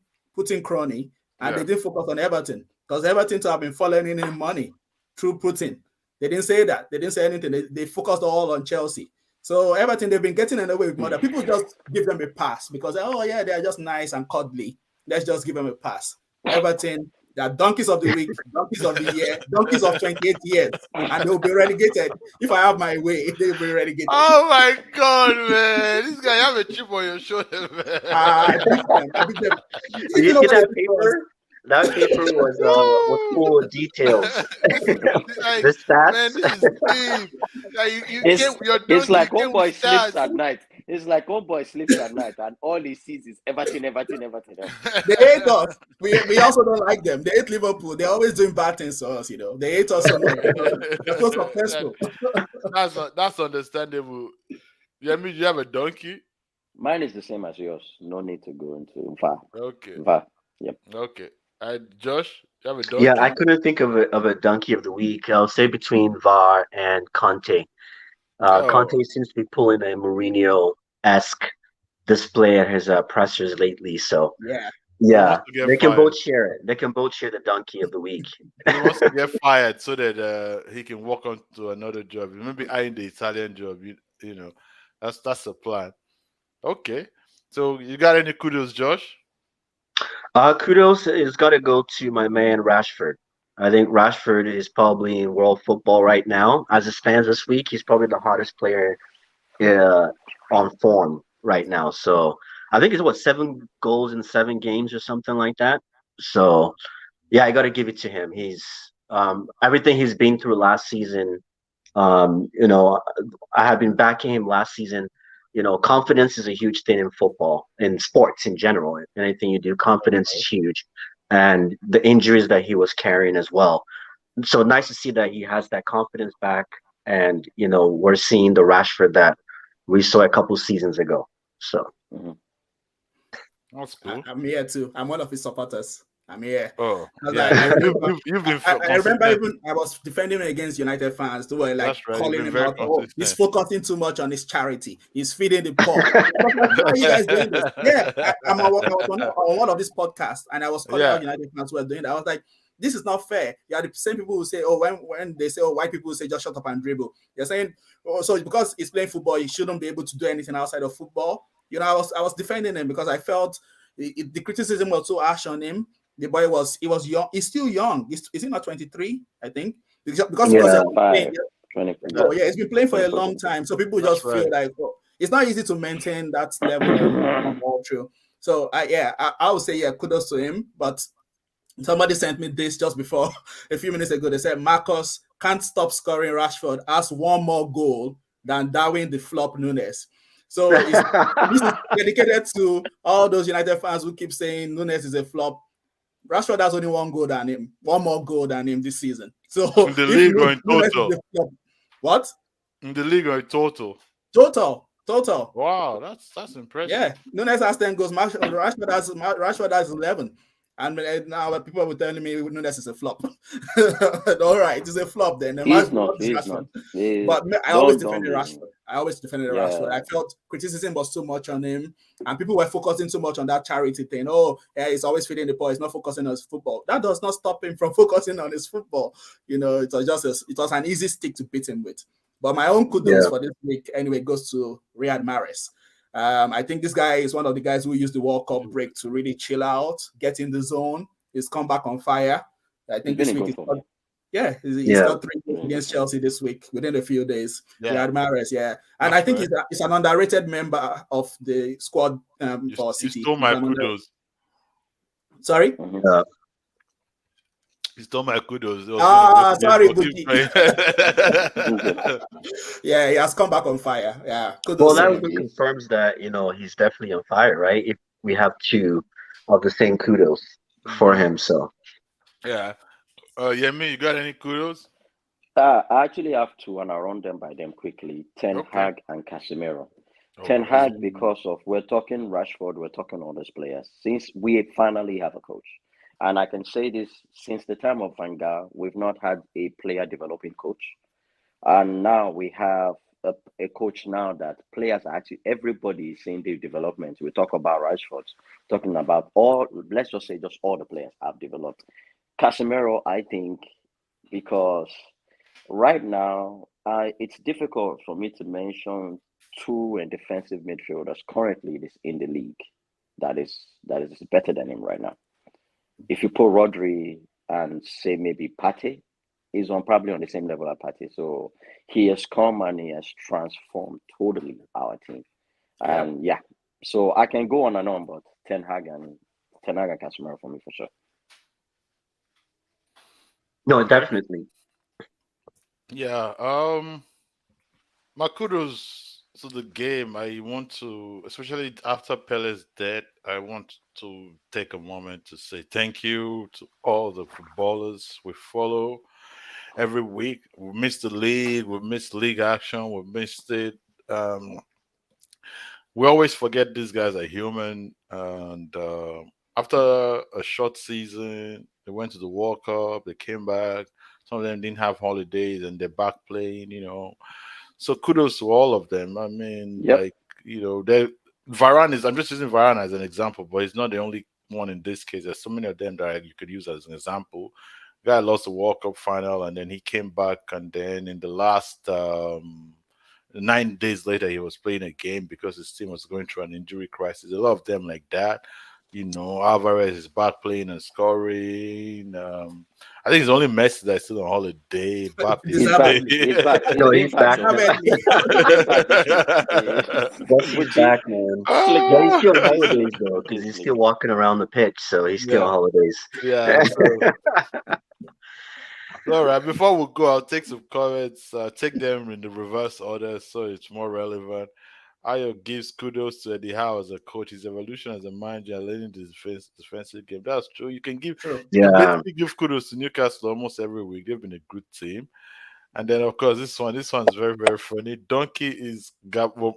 crony, and yeah. they didn't focus on Everton because Everton to have been following in money through Putin. They didn't say that. They didn't say anything. They focused all on Chelsea. So Everton, they've been getting away with murder. People just give them a pass because they're just nice and cuddly. Let's just give them a pass. Everton, they are donkeys of the week, donkeys of the year, donkeys of 28 years, and they'll be relegated. If I have my way, they'll be relegated. Oh my god, man! This guy have a chip on your shoulder, man. I beat them. I beat them. did you You know see what that it was? paper? That paper was full of details. Like, The man, stats. this is deep. Like, you It's came, you're it's donkey, you like one came with boy sleeps stats. at night. It's like one boy sleeps at night, and all he sees is Everton. They hate us. We also don't like them. They hate Liverpool. They're always doing bad things to us, They hate us so much. They're so successful. That's understandable. Yeah, I mean, you have a donkey. Mine is the same as yours. No need to go into far. Okay, Yep. okay. Josh, you have a donkey. Yeah, I couldn't think of a donkey of the week. I'll say between VAR and Conte. Oh, Conte seems to be pulling a Mourinho-esque display at his pressers lately. So Yeah. he yeah, wants to get they can fired. both share it. They can both share the donkey of the week. He wants to get fired so that he can walk on to another job. Maybe eyeing the Italian job. You know, that's the plan. Okay. So you got any kudos, Josh? Kudos is got to go to my man Rashford. I think Rashford is probably in world football right now. As it stands this week, he's probably the hottest player uh, on form right now. So I think it's 7 goals in 7 games or something like that. So yeah, I got to give it to him. He's everything he's been through last season. You know, I have been backing him last season. You know, confidence is a huge thing in football, in sports in general. Anything you do, confidence is huge. And the injuries that he was carrying as well. so nice to see that he has that confidence back, and we're seeing the Rashford that we saw a couple seasons ago. So Mhm. That's cool. I'm here too. I'm one of his supporters. I'm here. Oh, Because yeah. I remember, You've been I remember consistent. even I was defending him against United fans who were like That's right. You've calling been him very out. Oh, he's consistent. focusing too much on his charity. He's feeding the poor. I was like, why are you guys doing this? Yeah, I was on one of these podcasts and I was calling Yeah. out United fans who were doing that. I was like, this is not fair. You are the same people who say, oh, when they say, oh, white people say just shut up and dribble. You're saying, oh, so because he's playing football, he shouldn't be able to do anything outside of football. I was defending him because I felt the criticism was so harsh on him. The boy was young. He's still young. Is he not 23? I think because he was yeah, a playing. 25, 24, Yeah. Oh yeah, he's been playing for a 24, long time. So people That's just right. feel like it's not easy to maintain that level of ball through. So I would say kudos to him. But somebody sent me this just before a few minutes ago. They said Marcus can't stop scoring. Rashford has one more goal than Darwin the flop Nunes. So this is dedicated to all those United fans who keep saying Nunes is a flop. Rashford has only one more goal than him this season. So In the if league or in Nunes is total? a flop, what? In the league or in total? Total. Wow, that's impressive. Yeah, Nunes has 10 goals. Rashford has 11. And now people were telling me Nunes is a flop. All right, it's a flop then. He's not. What is He's not. Rashford? But I always Don't defended be. Rashford. I always defended Rashford. Yeah, I felt criticism was too much on him, and people were focusing too much on that charity thing. Oh, yeah, he's always feeding the poor. He's not focusing on his football. That does not stop him from focusing on his football. It was an easy stick to beat him with. But my own kudos yeah, for this week anyway goes to Riyad Mahrez. I think this guy is one of the guys who used the World Cup break to really chill out, get in the zone. He's come back on fire. I he's think been this in week good form. he yeah. scored 3 goals Yeah, against Chelsea this week within a few days. Yeah, Riyad Mahrez, yeah, and I that's think right. he's an underrated member of the squad for You City. stole my kudos. Sorry. hmm Uh, You stole my kudos. It was one of those games, Sorry, but keep Buki. playing. Yeah, he has come back on fire. Yeah, well, kudos to that him. really confirms that he's definitely on fire, right? If we have two of the same kudos for Hmm. him, so Yeah. Yemi, you got any kudos? I actually have two, and I'll run them by them quickly. Ten Okay. Hag and Casemiro. Ten Oh, that's Hag, because of we're talking Rashford, we're talking all those players. Since we finally have a coach, and I can say this since the time of Van Gaal, we've not had a player developing coach, and now we have a coach now that players are actually everybody is seeing the development. We talk about Rashford, talking about all. Let's just say just all the players have developed. Casemiro, I think, because right now, it's difficult for me to mention two defensive midfielders currently this in the league that is better than him right now. If you put Rodri and say maybe Pate, he's on probably on the same level as Pate. So he has come and he has transformed totally our team. Yep. And yeah, so I can go on and on, but Ten Hag and Casemiro for me for sure. no, okay. definitely. Yeah. My kudos to the game. I want to, especially after Pele's death, I want to take a moment to say thank you to all the footballers we follow every week. We missed the league, we missed league action, we missed it. Um, we always forget these guys are human. And after a short season, they went to the World Cup, they came back. Some of them didn't have holidays and they're back playing, So kudos to all of them. I mean, Yep. they Varane is. I'm just using Varane as an example, but he's not the only one in this case. There's so many of them that you could use as an example. Guy lost the World Cup final, and then he came back, and then in the last 9 days later, he was playing a game because his team was going through an injury crisis. A lot of them like that. Alvarez is back playing and scoring. I think it's only Messi that's still on holiday. Mbappe is He's back. playing. Deservedly. He's back. He's No, been he's back back though. now. Deservedly. He's back this week. Messi's Which back, man. click But he's it. Ah, still on Click this holidays link. though, Click because this he's link. still walking around the pitch, so he's still on yeah, holidays. yeah. So, all right. Before we go, I'll take some comments. Take them in the reverse order so it's more relevant. Ayo gives kudos to Eddie Howe as a coach. His evolution as a manager, and learning the defensive game. That's true. True. You can Yeah. basically give kudos to Newcastle almost every week. They've been a good team. And then of course this one's very very funny. Donkey is Gabon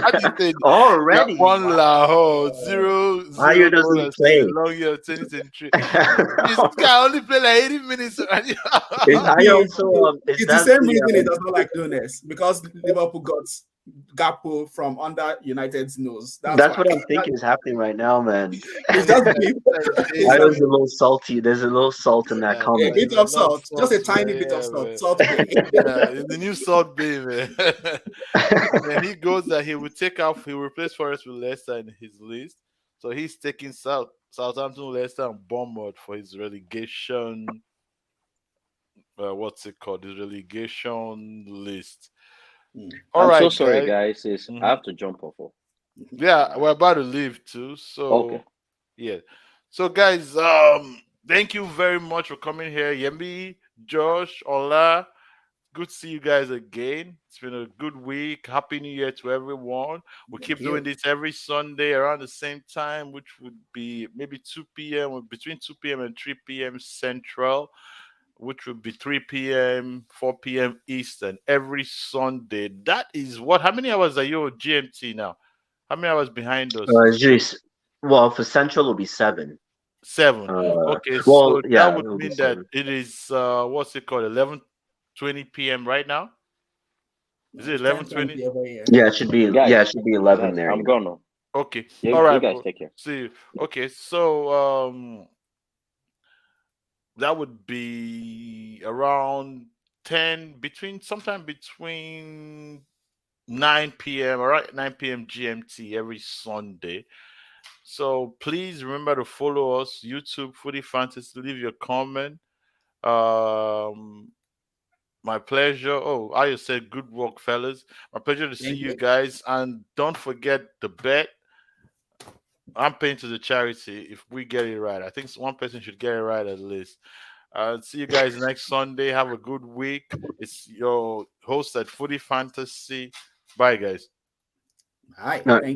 how do you say it? Already. Gabon Lahore Wow. zero Ayo zero goals doesn't and six in play. long year of 2023. This guy only played like 80 minutes already. Is Ayo also is It's the that same the reason he does not like doing this because Liverpool got Gakpo from under United's nose. That's that's why. what I'm thinking is happening right now, man. It's just beef. It's Ayo's just a little salty. There's a little salt in that Yeah, a comment. bit there's of enough salt, just salt a there, tiny bit of yeah, salt, man. salt bay. Yeah, it's the new salt bay, man. And then he goes that he will take off, he will replace Forest with Leicester in his list. So he's taking Southampton, Leicester, and Bournemouth for his relegation. What's it called? His relegation list. Hmm. All I'm so right, sorry, guys. guys. I hmm have to jump off. Yeah, we're about to leave too. Okay. So yeah. So guys, thank you very much for coming here. Yemi, Josh, Ola. Good to see you guys again. It's been a good week. Happy New Year to everyone. We'll Thank keep doing you. this every Sunday around the same time, which would be maybe 2 p.m. or between 2 p.m. and 3 p.m. Central, which would be 3 p.m., 4 p.m. Eastern every Sunday. That is what? How many hours are you on GMT now? How many hours behind us? Jeez. Well, for Central it'll be 7. 7. Uh, Okay, well, so that yeah, would it'll be mean that 7. it is what's it called? 11:20 p.m. right now? Is it It's 10:20 11:20? over here. Yeah, it should be. Yeah, it Guys, should be 11 there. I'm Yeah. gone now. Okay. All You right, guys bro. take care. See you. Okay, so that would be around 10 between sometime between 9 p.m. all right, 9 p.m. GMT every Sunday. So please remember to follow us YouTube Footy Fantasy. Leave your comment. Um my pleasure. Oh, I said good work, fellas. My pleasure to see Thank you you. guys. And don't forget the bet. I'm paying to the charity if we get it right. I think one person should get it right at least. See you guys next Sunday. Have a good week. It's your host at Footy Fantasy. Bye, guys. Hi. No, Thank you.